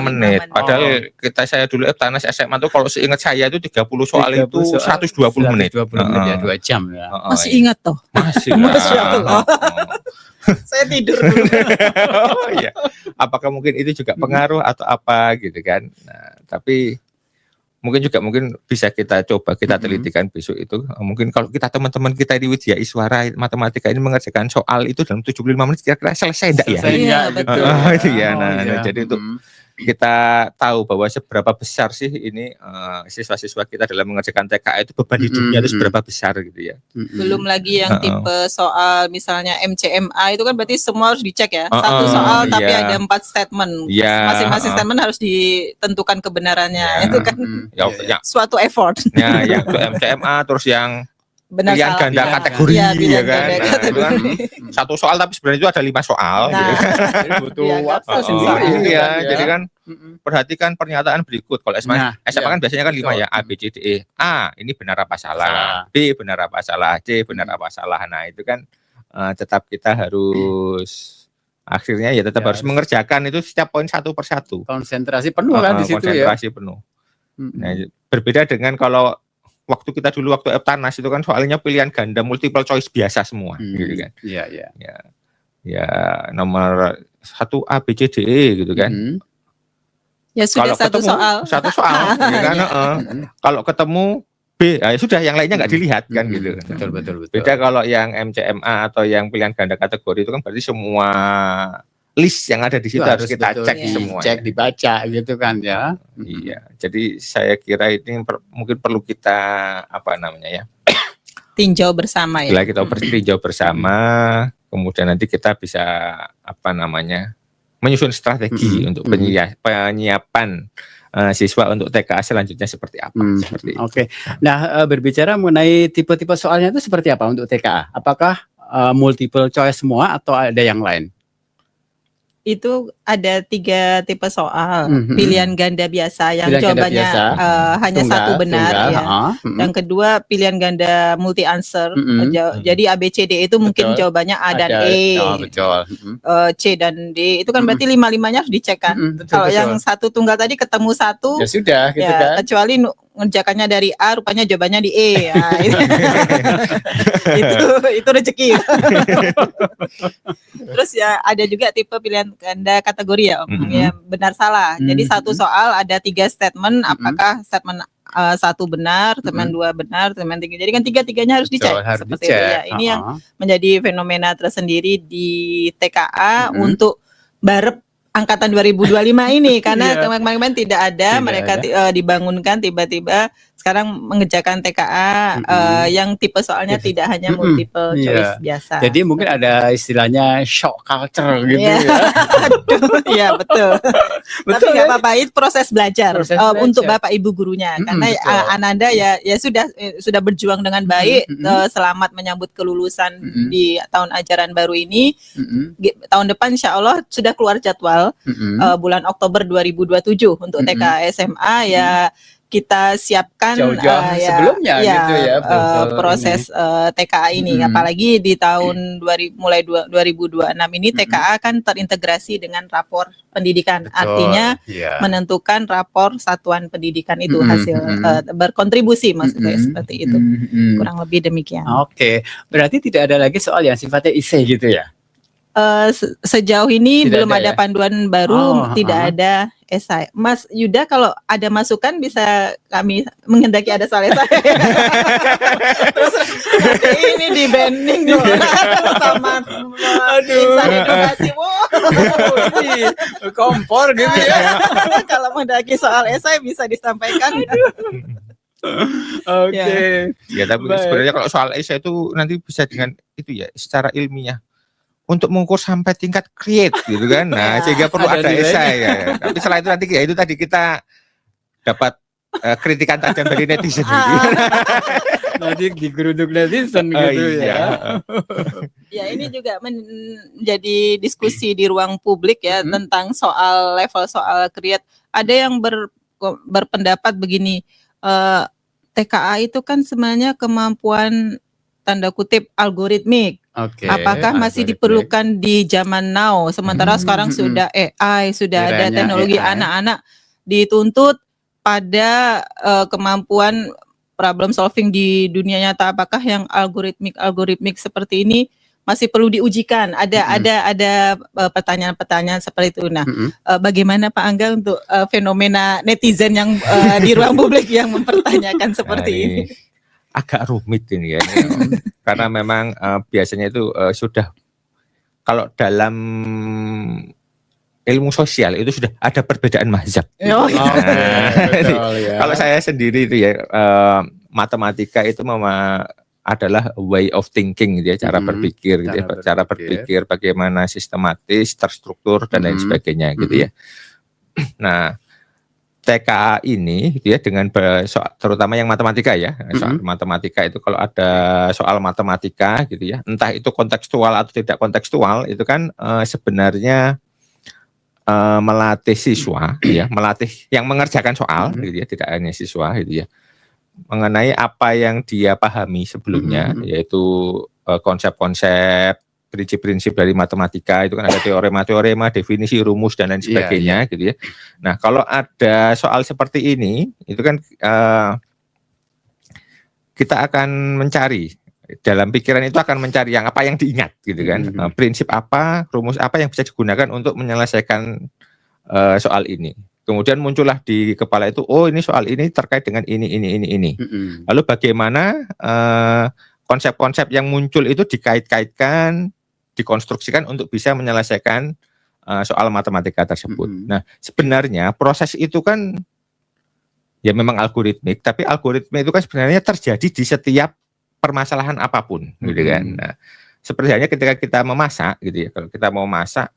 menit. Padahal saya dulu Eptanas SMA tuh kalau seingat saya itu 30 soal itu 120 menit. 120 menit ya 2 jam ya. Masih ingat toh? Masih. Masya Allah. Saya tidur dulu. Oh iya. Apakah mungkin itu juga pengaruh atau apa gitu kan. Nah, tapi mungkin bisa kita coba kita telitikan besok itu. Mungkin kalau kita teman-teman kita di Widya Iswara matematika ini mengerjakan soal itu dalam 75 menit kira-kira selesai enggak ya? Iya, betul. Itu ya. Nah, jadi untuk kita tahu bahwa seberapa besar sih ini siswa-siswa kita dalam mengerjakan TKA itu beban hidupnya itu seberapa besar gitu ya. Belum lagi yang tipe soal misalnya MCMA itu kan berarti semua harus dicek ya. Satu soal tapi ada 4 statement. Masing-masing statement harus ditentukan kebenarannya. Itu kan suatu effort. Ya, yang MCMA terus yang benar pilihan ganda kategori ya kan. Itu kan satu soal tapi sebenarnya itu ada 5 soal butuh waktu sendiri ya. Jadi kan perhatikan pernyataan berikut. Kalau SMA kan biasanya kan 5 ya, A, B, C, D, E. A, ini benar apa salah? B, benar apa salah? C, benar apa salah? Nah, itu kan tetap kita harus akhirnya ya tetap harus mengerjakan itu setiap poin satu persatu. Konsentrasi penuh kan di situ ya. Konsentrasi penuh. Nah, berbeda dengan kalau waktu kita dulu waktu Eptanas itu kan soalnya pilihan ganda multiple choice biasa semua gitu kan. Iya. Ya nomor 1 A B C D E gitu kan. Ya sudah kalau satu soal ya kan. Kalau ketemu B, ya sudah yang lainnya nggak dilihat kan gitu. Betul. Beda kalau yang MCMA atau yang pilihan ganda kategori itu kan berarti semua list yang ada di situ harus kita cek semua. Cek dibaca gitu kan ya. Iya. Jadi saya kira ini mungkin perlu kita tinjau bersama ya. Kita tinjau bersama, kemudian nanti kita bisa menyusun strategi untuk penyiapan siswa untuk TKA selanjutnya seperti apa. Oke. Nah, berbicara mengenai tipe-tipe soalnya itu seperti apa untuk TKA? Apakah multiple choice semua atau ada yang lain? Itu ada 3 tipe soal. Pilihan ganda biasa yang jawabannya hanya satu benar ya. Yang kedua pilihan ganda multi answer. Jadi A B C D itu mungkin jawabannya A dan E. Betul. C dan D itu kan berarti 5-5-nya harus dicek kan. Kalau yang satu tunggal tadi ketemu satu ya sudah gitu kan. Kecuali ngerjakannya dari A rupanya jawabannya di E. Ya, itu rezeki. Terus ya ada juga tipe pilihan ganda kategori ya, ya benar salah. Jadi satu soal ada 3 statement, apakah statement 1 benar, statement 2 benar, statement 3. Jadi kan 3-3-nya harus dicek. Seperti itu ya. Ini yang menjadi fenomena tersendiri di TKA untuk barep angkatan 2025 ini karena kemarin tidak ada mereka dibangunkan tiba-tiba sekarang mengerjakan TKA yang tipe soalnya tidak hanya multiple choice biasa. Jadi mungkin ada istilahnya shock culture gitu ya. Iya betul. Tapi nggak apa-apa, itu proses belajar untuk Bapak Ibu gurunya karena Ananda ya sudah berjuang dengan baik, selamat menyambut kelulusan di tahun ajaran baru ini. Tahun depan insya Allah sudah keluar jadwal bulan Oktober 2027 untuk TK SMA ya. Kita siapkan sebelumnya gitu ya proses TKA ini, apalagi di tahun mulai 2026 ini TKA kan terintegrasi dengan rapor pendidikan, artinya menentukan rapor satuan pendidikan itu hasil berkontribusi maksudnya seperti itu, kurang lebih demikian. Oke, berarti tidak ada lagi soal yang sifatnya esai gitu ya? Sejauh ini belum ada panduan baru, tidak ada esai. Mas Yuda kalau ada masukan bisa kami menghendaki ada soal esai. Terus ini di banding sama insan edukasi. Kompor gitu ya. Kalau menghendaki soal esai bisa disampaikan. Oke. Ya tapi sebenarnya kalau soal esai itu nanti bisa dengan itu ya secara ilmiah. Untuk mengukur sampai tingkat create gitu kan. Nah, sehingga perlu ada esai ya. Tapi setelah itu nanti ya itu tadi kita dapat kritikan tajam dari netizen. Nanti digeruduk netizen gitu ya. Ya ini juga menjadi diskusi di ruang publik ya tentang level soal create. Ada yang berpendapat begini, TKA itu kan sebenarnya kemampuan tanda kutip algoritmik. Apakah masih diperlukan di zaman now? Sementara sekarang sudah AI, sudah ada teknologi, anak-anak dituntut pada kemampuan problem solving di dunia nyata. Apakah yang algoritmik seperti ini masih perlu diujikan? Ada pertanyaan-pertanyaan seperti itu. Nah, bagaimana Pak Angga untuk fenomena netizen yang di ruang publik yang mempertanyakan seperti ini? Agak rumit ini ya, karena memang biasanya itu sudah, kalau dalam ilmu sosial itu sudah ada perbedaan mazhab. Kalau saya sendiri itu ya, matematika itu adalah way of thinking gitu ya, cara berpikir gitu ya, cara berpikir bagaimana sistematis, terstruktur dan lain sebagainya gitu ya. Nah, TKA ini gitu ya, dengan terutama yang matematika ya, soal matematika itu kalau ada soal matematika gitu ya, entah itu kontekstual atau tidak kontekstual, itu kan sebenarnya melatih siswa ya, melatih yang mengerjakan soal gitu ya, tidak hanya siswa gitu ya, mengenai apa yang dia pahami sebelumnya, yaitu konsep-konsep, prinsip-prinsip dari matematika. Itu kan ada teorema-teorema, definisi, rumus dan lain sebagainya gitu ya. Nah, kalau ada soal seperti ini, itu kan kita akan mencari, dalam pikiran itu akan mencari yang apa yang diingat gitu kan. Prinsip apa, rumus apa yang bisa digunakan untuk menyelesaikan soal ini. Kemudian muncullah di kepala itu, oh ini soal ini terkait dengan ini. Lalu bagaimana konsep-konsep yang muncul itu dikait-kaitkan, dikonstruksikan untuk bisa menyelesaikan soal matematika tersebut. Nah, sebenarnya proses itu kan ya memang algoritmik, tapi algoritmik itu kan sebenarnya terjadi di setiap permasalahan apapun, gitu kan. Nah, seperti halnya ketika kita memasak, gitu ya. Kalau kita mau masak,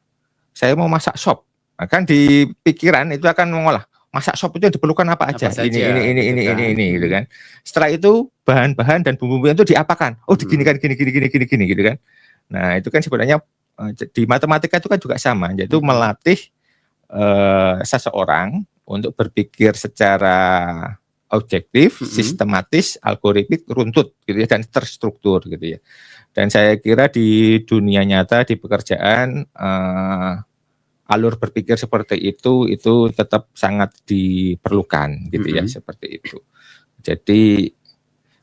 saya mau masak sop, nah, kan di pikiran itu akan mengolah masak sop itu yang diperlukan apa aja, ini, gitu kan. Setelah itu bahan-bahan dan bumbu-bumbu itu diapakan? Oh, diginikan, gini, gitu kan. Nah, itu kan sebenarnya di matematika itu kan juga sama, yaitu melatih seseorang untuk berpikir secara objektif, sistematis, algoritmik, runtut gitu ya, dan terstruktur gitu ya. Dan saya kira di dunia nyata, di pekerjaan, alur berpikir seperti itu tetap sangat diperlukan gitu ya, seperti itu. Jadi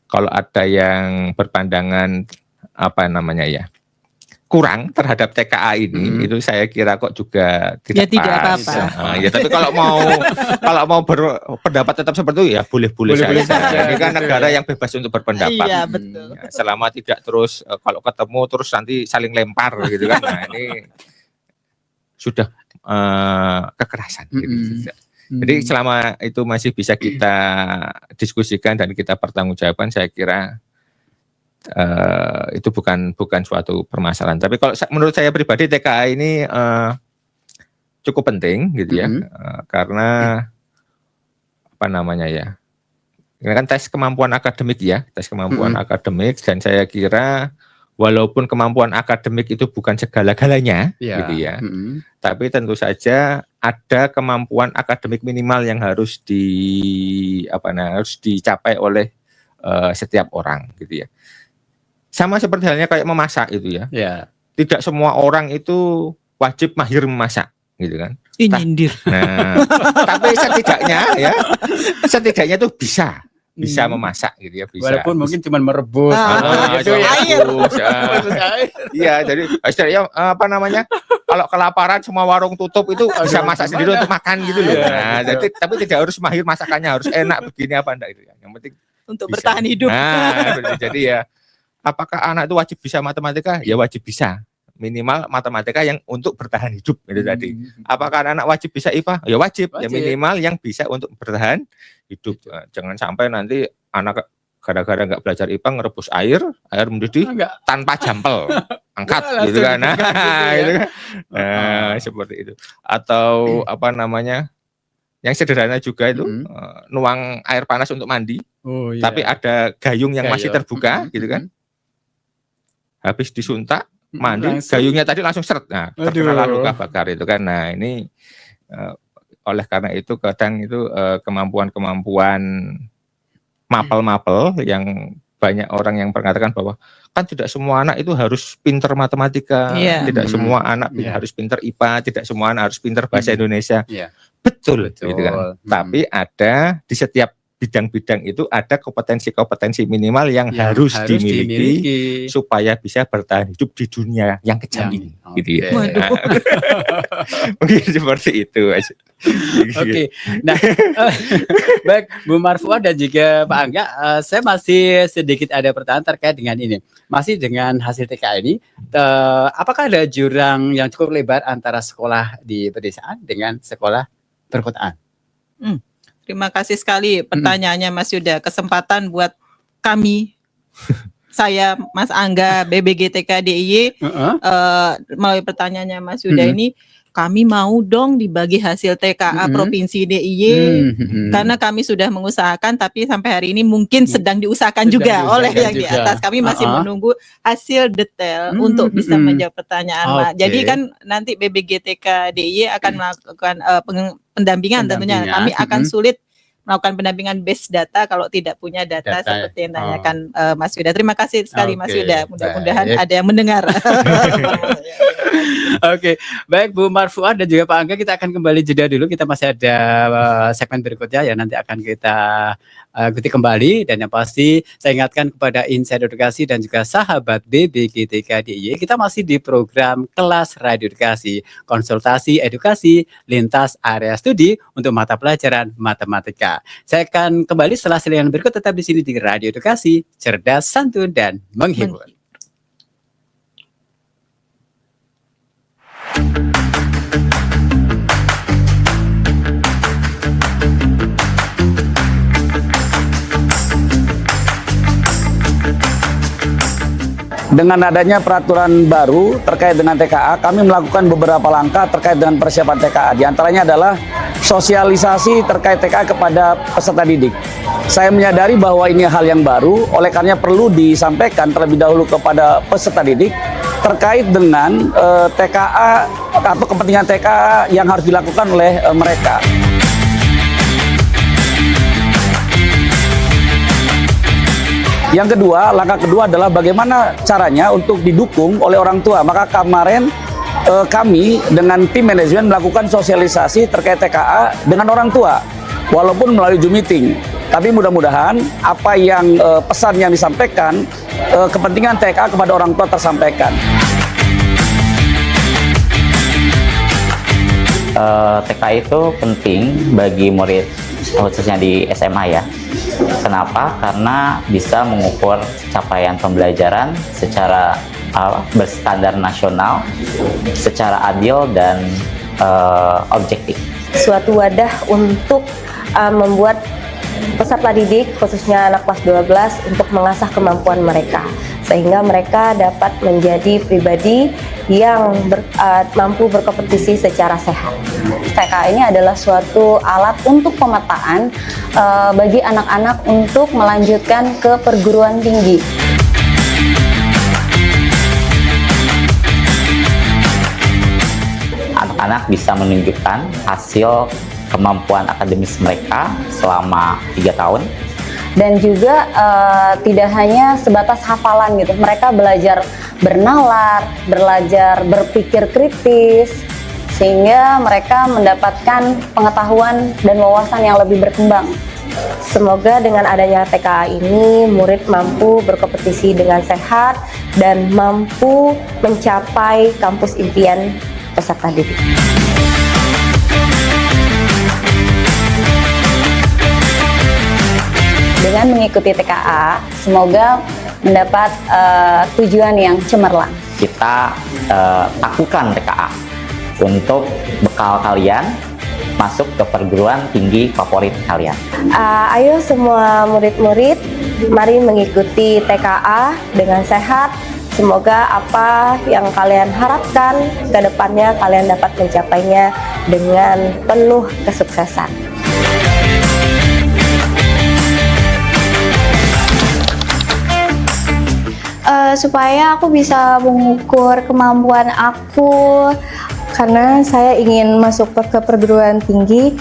kalau ada yang berpandangan apa namanya ya, kurang terhadap TKA ini, itu saya kira kok juga tidak apa-apa. Ya, tapi kalau mau berpendapat tetap seperti itu ya boleh-boleh saja. Ini kan negara yang bebas untuk berpendapat. Iya, betul. Ya, selama tidak terus kalau ketemu terus nanti saling lempar gitu kan. Nah, ini sudah kekerasan gitu. Jadi selama itu masih bisa kita diskusikan dan kita pertanggungjawabkan, saya kira itu bukan suatu permasalahan. Tapi kalau menurut saya pribadi TKA ini cukup penting gitu ya, karena apa namanya ya, ini kan tes kemampuan akademik ya, tes kemampuan akademik, dan saya kira walaupun kemampuan akademik itu bukan segala-galanya gitu ya, tapi tentu saja ada kemampuan akademik minimal yang harus dicapai oleh setiap orang gitu ya. Sama seperti halnya kayak memasak itu ya. Tidak semua orang itu wajib mahir memasak gitu kan. Nyindir. Nah, tapi setidaknya itu bisa memasak gitu ya, bisa. Walaupun mungkin cuma merebus gitu ya. Iya, jadi istilahnya apa namanya? Kalau kelaparan semua warung tutup itu bisa masak sendiri untuk makan gitu loh. Nah, jadi tapi tidak harus mahir masakannya, harus enak begini apa enggak itu ya. Yang penting untuk bisa bertahan hidup. Nah, jadi ya, apakah anak itu wajib bisa matematika? Ya wajib bisa. Minimal matematika yang untuk bertahan hidup itu tadi. Apakah anak wajib bisa IPA? Ya wajib. Ya minimal yang bisa untuk bertahan hidup. Jangan sampai nanti anak gara-gara nggak belajar IPA ngerebus air mendidih tanpa jampel, angkat gitu kan. Nah, seperti itu. Atau apa namanya? Yang sederhana juga itu nuang air panas untuk mandi. Tapi ada gayung yang masih terbuka gitu kan. Habis disuntak mandi, gayungnya tadi langsung seret, nah terkena luka bakar itu kan. Nah ini oleh karena itu kadang itu kemampuan-kemampuan mapel-mapel yang banyak orang yang mengatakan bahwa kan tidak semua anak itu harus pinter matematika, tidak semua anak harus pinter IPA, tidak semua anak harus pinter bahasa Indonesia. Betul. Gitu kan. Tapi ada di setiap bidang-bidang itu ada kompetensi-kompetensi minimal yang harus dimiliki supaya bisa bertahan hidup di dunia yang kejam ini. Gitu ya. Mungkin seperti itu. Oke. Nah, baik Bu Marfuah dan juga Pak Angga, saya masih sedikit ada pertanyaan terkait dengan ini. Masih dengan hasil TKA ini, apakah ada jurang yang cukup lebar antara sekolah di pedesaan dengan sekolah perkotaan? Terima kasih sekali pertanyaannya Mas Yuda. Kesempatan buat kami, saya Mas Angga, BBG TK DIY, melalui pertanyaannya Mas Yuda ini, kami mau dong dibagi hasil TKA Provinsi DIY, karena kami sudah mengusahakan, tapi sampai hari ini mungkin sedang diusahakan juga oleh yang di atas. Kami masih menunggu hasil detail untuk bisa menjawab pertanyaan. Jadi kan nanti BBG TK DIY akan melakukan pendampingan tentunya. Kami akan sulit melakukan pendampingan base data kalau tidak punya data seperti yang ditanyakan Mas Yuda. Terima kasih sekali Mas Yuda. Mudah-mudahan ada yang mendengar. Oke, baik Bu Marfuah dan juga Pak Angga, kita akan kembali jeda dulu. Kita masih ada segmen berikutnya ya, nanti akan kita ikuti kembali. Dan yang pasti saya ingatkan kepada Insight Edukasi dan juga sahabat BBG TK DIY, kita masih di program Kelas Radio Edukasi, konsultasi edukasi lintas area studi untuk mata pelajaran matematika. Saya akan kembali setelah selingan berikut, tetap di sini di Radio Edukasi, cerdas, santun, dan menghibur. Dengan adanya peraturan baru terkait dengan TKA, kami melakukan beberapa langkah terkait dengan persiapan TKA. Di antaranya adalah sosialisasi terkait TKA kepada peserta didik. Saya menyadari bahwa ini hal yang baru, oleh karenanya perlu disampaikan terlebih dahulu kepada peserta didik terkait dengan TKA atau kepentingan TKA yang harus dilakukan oleh mereka. Yang kedua, langkah kedua adalah bagaimana caranya untuk didukung oleh orang tua. Maka kemarin kami dengan tim manajemen melakukan sosialisasi terkait TKA dengan orang tua, walaupun melalui Zoom meeting. Tapi mudah-mudahan apa yang pesan yang disampaikan, kepentingan TKA kepada orang tua tersampaikan. TKA itu penting bagi murid, khususnya di SMA ya. Kenapa? Karena bisa mengukur capaian pembelajaran secara berstandar nasional, secara adil dan objektif. Suatu wadah untuk membuat peserta didik, khususnya anak kelas 12, untuk mengasah kemampuan mereka, sehingga mereka dapat menjadi pribadi yang mampu berkompetisi secara sehat. TKA ini adalah suatu alat untuk pemetaan bagi anak-anak untuk melanjutkan ke perguruan tinggi. Anak-anak bisa menunjukkan hasil kemampuan akademis mereka selama 3 tahun. Dan juga tidak hanya sebatas hafalan gitu, mereka belajar bernalar, belajar berpikir kritis, sehingga mereka mendapatkan pengetahuan dan wawasan yang lebih berkembang. Semoga dengan adanya TKA ini, murid mampu berkompetisi dengan sehat dan mampu mencapai kampus impian peserta didik. Dengan mengikuti TKA, semoga mendapat tujuan yang cemerlang. Kita lakukan TKA untuk bekal kalian masuk ke perguruan tinggi favorit kalian. Ayo semua murid-murid, mari mengikuti TKA dengan sehat. Semoga apa yang kalian harapkan ke depannya kalian dapat mencapainya dengan penuh kesuksesan. Supaya aku bisa mengukur kemampuan aku, karena saya ingin masuk ke perguruan tinggi.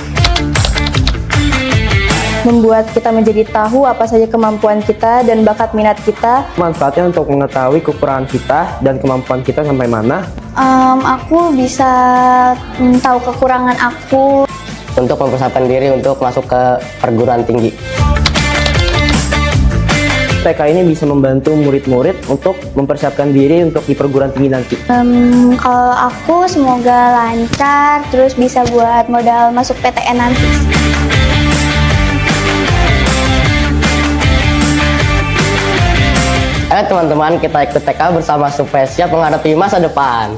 membuat kita menjadi tahu apa saja kemampuan kita dan bakat minat kita. Manfaatnya untuk mengetahui kekurangan kita dan kemampuan kita sampai mana? Aku bisa tahu kekurangan aku. Untuk mempersiapkan diri untuk masuk ke perguruan tinggi. TK ini bisa membantu murid-murid untuk mempersiapkan diri untuk di perguruan tinggi nanti. Kalau aku semoga lancar, terus bisa buat modal masuk PTN nanti. Ayo teman-teman, kita ikut TK bersama supaya siap menghadapi masa depan.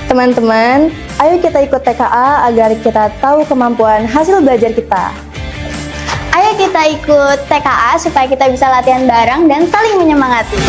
Teman-teman, ayo kita ikut TKA agar kita tahu kemampuan hasil belajar kita. Ayo kita ikut TKA supaya kita bisa latihan bareng dan saling menyemangati.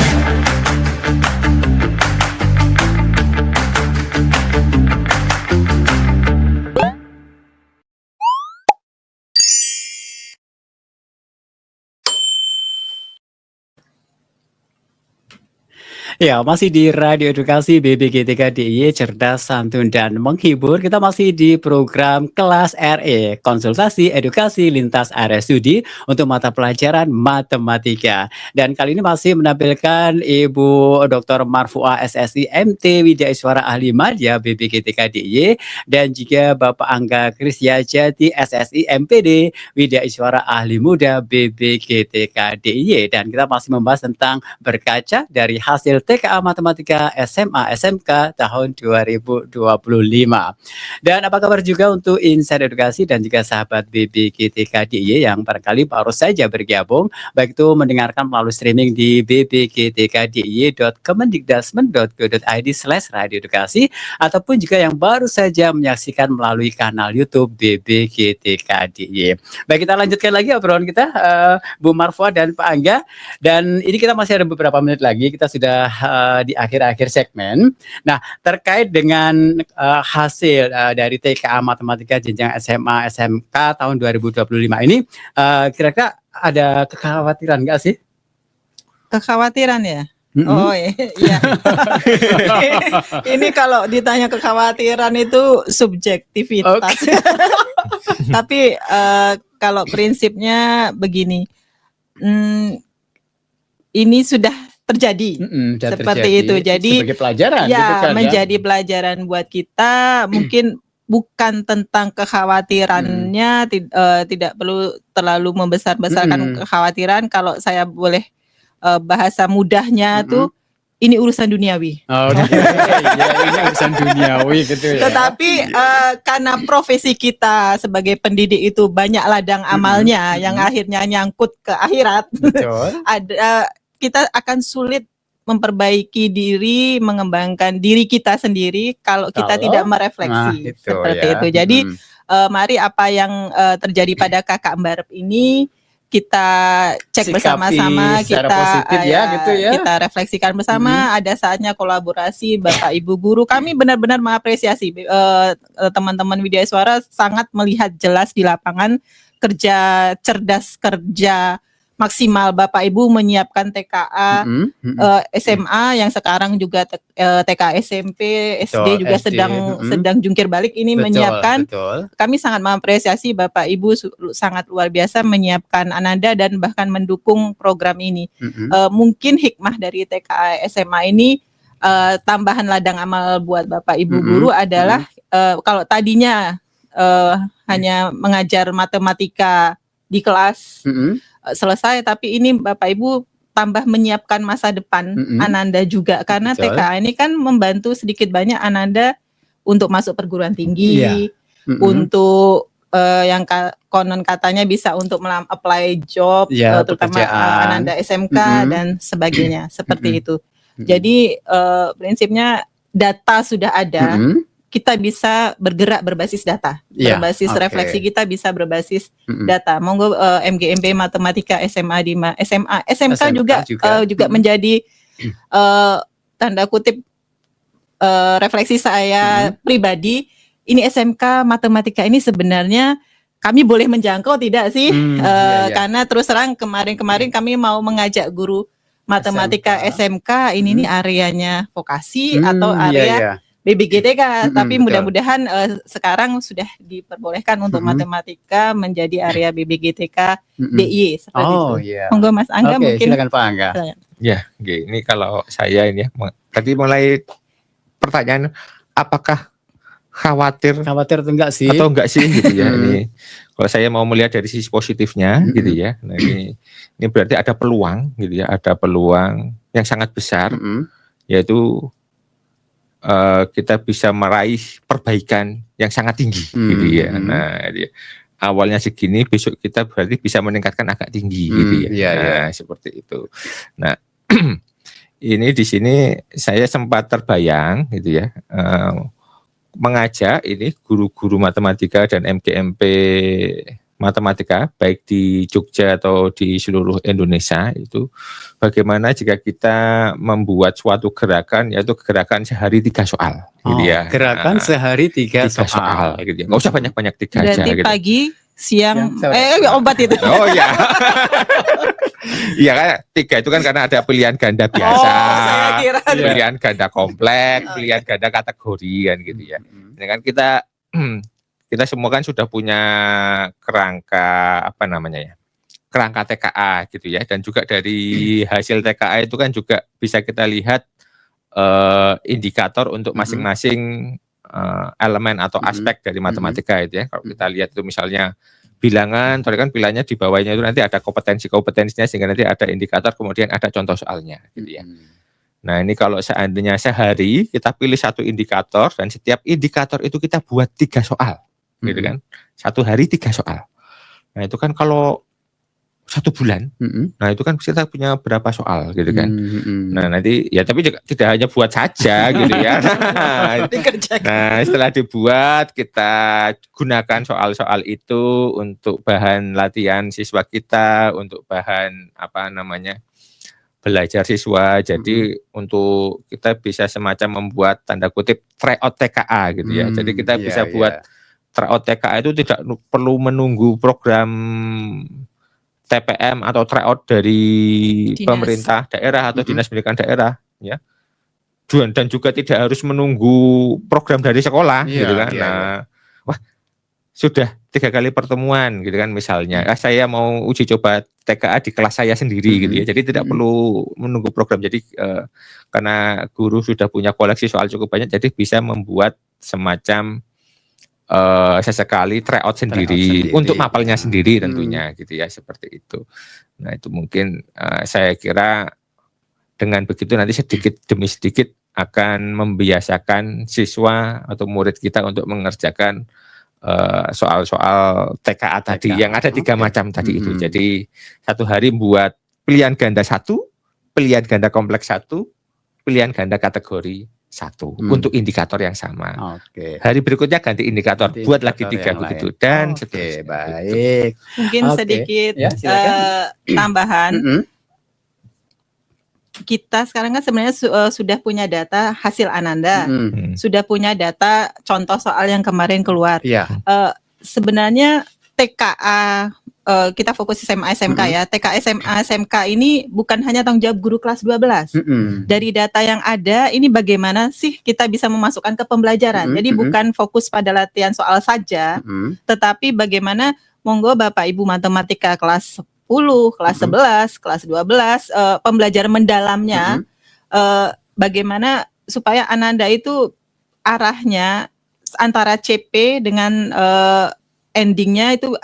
Ya, masih di Radio Edukasi BPGTK DIY Cerdas, Santun, dan Menghibur. Kita masih di program Kelas RE, Konsultasi Edukasi Lintas Area Studi untuk mata pelajaran Matematika. Dan kali ini masih menampilkan Ibu Dr. Marfuah SSI MT Widya Iswara Ahli Madya BPGTK DIY dan juga Bapak Angga Krisyajati SSI MPD Widya Iswara Ahli Muda BPGTK DIY. Dan kita masih membahas tentang berkaca dari hasil TKA Matematika SMA SMK tahun 2025. Dan apa kabar juga untuk Insight Edukasi dan juga sahabat BPGTK DIY yang barangkali baru saja bergabung, baik itu mendengarkan melalui streaming di bpgtkdiy.kemendikdasmen.go.id/radioedukasi ataupun juga yang baru saja menyaksikan melalui kanal YouTube BPGTK DIY. Baik, kita lanjutkan lagi obrolan kita, Bu Marfuah dan Pak Angga. Dan ini kita masih ada beberapa menit lagi, kita sudah di akhir-akhir segmen. Nah, terkait dengan hasil dari TKA Matematika jenjang SMA SMK tahun 2025 ini, kira-kira ada kekhawatiran nggak sih? Kekhawatiran ya? Oh iya. Ini kalau ditanya kekhawatiran itu subjektivitas. Okay. Tapi kalau prinsipnya begini, ini sudah terjadi seperti itu. Jadi sebagai pelajaran, ya, gitu kan, menjadi pelajaran buat kita. Mungkin bukan tentang kekhawatirannya, tidak perlu terlalu membesar-besarkan kekhawatiran. Kalau saya boleh bahasa mudahnya tuh, ini urusan duniawi. Oh, ya, ini urusan duniawi gitu ya. Tetapi karena profesi kita sebagai pendidik itu banyak ladang amalnya yang akhirnya nyangkut ke akhirat. Betul. Kita akan sulit memperbaiki diri, mengembangkan diri kita sendiri kalau kita tidak merefleksi seperti itu. Jadi mari apa yang terjadi pada kakak Mbarep ini kita cek bersama-sama, kita kita refleksikan bersama. Ada saatnya kolaborasi Bapak Ibu guru. Kami benar-benar mengapresiasi teman-teman Widya Iswara, sangat melihat jelas di lapangan kerja cerdas, kerja maksimal Bapak Ibu menyiapkan TKA SMA yang sekarang juga TKA SMP, SD juga sedang jungkir balik ini menyiapkan. Kami sangat mengapresiasi Bapak Ibu sangat luar biasa menyiapkan Ananda dan bahkan mendukung program ini. Mungkin hikmah dari TKA SMA ini tambahan ladang amal buat Bapak Ibu guru adalah kalau tadinya hanya mengajar matematika di kelas selesai, tapi ini Bapak Ibu tambah menyiapkan masa depan Ananda juga, karena TKA ini kan membantu sedikit banyak Ananda untuk masuk perguruan tinggi, untuk yang konon katanya bisa untuk apply job, terutama Ananda SMK dan sebagainya, seperti itu. Jadi prinsipnya data sudah ada. Kita bisa bergerak berbasis data, berbasis refleksi kita bisa berbasis data. Monggo MGMP Matematika SMA di SMK juga menjadi tanda kutip refleksi saya pribadi. Ini SMK Matematika ini sebenarnya kami boleh menjangkau tidak sih? Karena terus terang kemarin kami mau mengajak guru matematika SMK ini nih areanya vokasi atau area BBGTK, tapi mudah-mudahan sekarang sudah diperbolehkan untuk matematika menjadi area BBGTK DIY seperti itu. Monggo Mas Angga mungkin. Silakan Pak Angga. Ya, ini kalau saya ini ya, tadi mulai pertanyaan apakah khawatir atau enggak sih gitu ya. Ini kalau saya mau melihat dari sisi positifnya gitu ya. Nah, ini berarti ada peluang gitu ya, ada peluang yang sangat besar yaitu kita bisa meraih perbaikan yang sangat tinggi gitu ya. Nah, awalnya segini, besok kita berarti bisa meningkatkan agak tinggi gitu ya. Seperti itu. Nah, ini di sini saya sempat terbayang gitu ya, mengajak ini guru-guru matematika dan MGMP matematika baik di Jogja atau di seluruh Indonesia itu bagaimana jika kita membuat suatu gerakan yaitu gerakan sehari 3 soal gitu ya. Gerakan sehari 3 soal gitu ya. Nggak usah banyak-banyak 3 aja berarti gitu. pagi, siang, obat itu. Oh iya. Iya kan 3 itu kan karena ada pilihan ganda biasa, pilihan ganda kompleks, pilihan ganda kategori kan gitu ya. Ini kan kita semua kan sudah punya kerangka kerangka TKA gitu ya, dan juga dari hasil TKA itu kan juga bisa kita lihat indikator untuk masing-masing elemen atau aspek dari matematika itu ya. Kalau kita lihat itu misalnya bilangan, tadi kan pilihannya di bawahnya itu nanti ada kompetensinya sehingga nanti ada indikator, kemudian ada contoh soalnya gitu ya. Nah, ini kalau seandainya sehari kita pilih 1 indikator dan setiap indikator itu kita buat 3 soal. Gitu kan, 1 hari 3 soal. Nah, itu kan kalau 1 bulan, nah itu kan kita punya berapa soal gitu kan. Nah, nanti ya tapi juga tidak hanya buat saja gitu ya. Nah, setelah dibuat kita gunakan soal-soal itu untuk bahan latihan siswa kita, untuk bahan belajar siswa. Jadi untuk kita bisa semacam membuat tanda kutip tryout TKA gitu ya. Jadi kita bisa buat tryout TKA itu tidak perlu menunggu program TPM atau tryout dari pemerintah daerah atau dinas pendidikan daerah ya. Dan juga tidak harus menunggu program dari sekolah gitu kan. Nah, wah sudah 3 kali pertemuan gitu kan misalnya. Saya mau uji coba TKA di kelas saya sendiri gitu ya. Jadi tidak perlu menunggu program. Jadi karena guru sudah punya koleksi soal cukup banyak, jadi bisa membuat semacam sesekali tryout sendiri untuk mapelnya sendiri tentunya gitu ya, seperti itu. Nah, itu mungkin saya kira dengan begitu nanti sedikit demi sedikit akan membiasakan siswa atau murid kita untuk mengerjakan soal-soal TKA tadi yang ada 3 macam tadi itu. Jadi 1 hari buat pilihan ganda 1, pilihan ganda kompleks 1, pilihan ganda kategori 1 untuk indikator yang sama. Hari berikutnya ganti indikator, buat lagi 3 begitu dan seterusnya. Baik. Mungkin sedikit tambahan. Kita sekarang kan sebenarnya sudah punya data hasil Ananda, sudah punya data contoh soal yang kemarin keluar. Sebenarnya TKA kita fokus SMA SMK ya. TKA SMA SMK ini bukan hanya tanggung jawab guru kelas 12. Dari data yang ada ini bagaimana sih kita bisa memasukkan ke pembelajaran. Jadi bukan fokus pada latihan soal saja, tetapi bagaimana monggo Bapak Ibu matematika kelas 10, kelas 11, kelas 12 pembelajaran mendalamnya bagaimana supaya Ananda itu arahnya antara CP dengan endingnya itu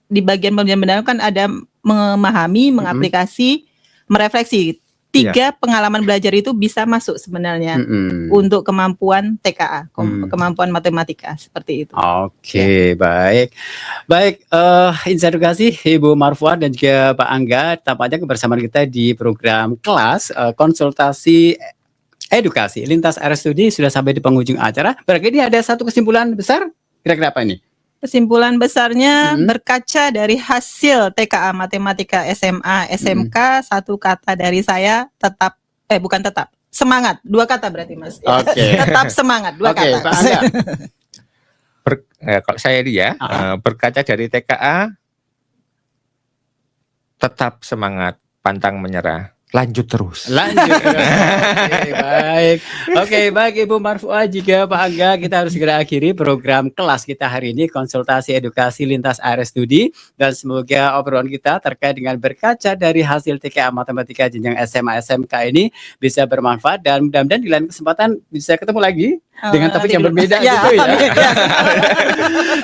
di bagian pembelajaran mendalam kan ada memahami, mengaplikasi, merefleksi. 3 pengalaman belajar itu bisa masuk sebenarnya untuk kemampuan TKA, kemampuan matematika seperti itu. Baik. Baik, Insan Edukasi Ibu Marfuah dan juga Pak Angga, tampaknya kebersamaan kita di program kelas konsultasi edukasi lintas area studi sudah sampai di penghujung acara. Berarti ini ada satu kesimpulan besar, kira-kira apa ini? Kesimpulan besarnya berkaca dari hasil TKA Matematika SMA SMK, 1 kata dari saya semangat. 2 kata berarti Mas. Tetap semangat, 2 kata. Pak Angga. Kalau saya berkaca dari TKA tetap semangat, pantang menyerah. lanjut terus. Lanjut terus. Oke, baik Ibu Marfuah, juga Pak Angga, kita harus segera akhiri program kelas kita hari ini, konsultasi edukasi lintas area studi, dan semoga obrolan kita terkait dengan berkaca dari hasil TKA Matematika jenjang SMA SMK ini bisa bermanfaat, dan mudah-mudahan di lain kesempatan bisa ketemu lagi dengan topik yang berbeda gitu ya.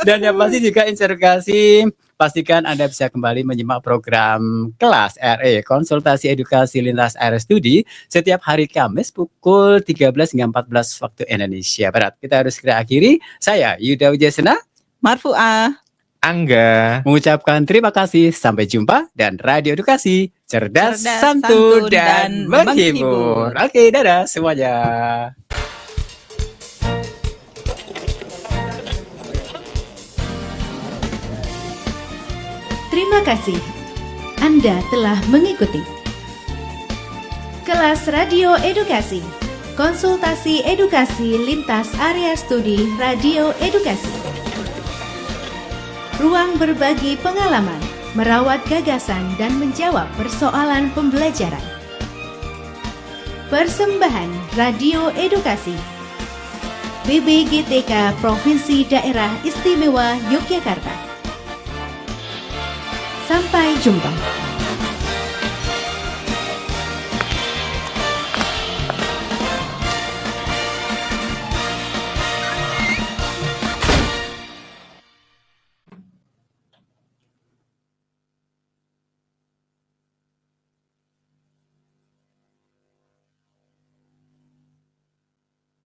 Dan yang pasti juga interogasi, pastikan Anda bisa kembali menyimak program kelas RE Konsultasi Edukasi Lintas Area Studi setiap hari Kamis pukul 13 hingga 14 waktu Indonesia Barat. Kita harus segera akhiri. Saya Yuda Wijayasena, Marfuah, Angga mengucapkan terima kasih. Sampai jumpa, dan Radio Edukasi cerdas, santun, dan menghibur. Oke, dadah semuanya. Terima kasih. Anda telah mengikuti kelas Radio Edukasi, konsultasi edukasi lintas area studi Radio Edukasi. Ruang berbagi pengalaman, merawat gagasan dan menjawab persoalan pembelajaran. Persembahan Radio Edukasi, BBGTK Provinsi Daerah Istimewa Yogyakarta. Sampai jumpa.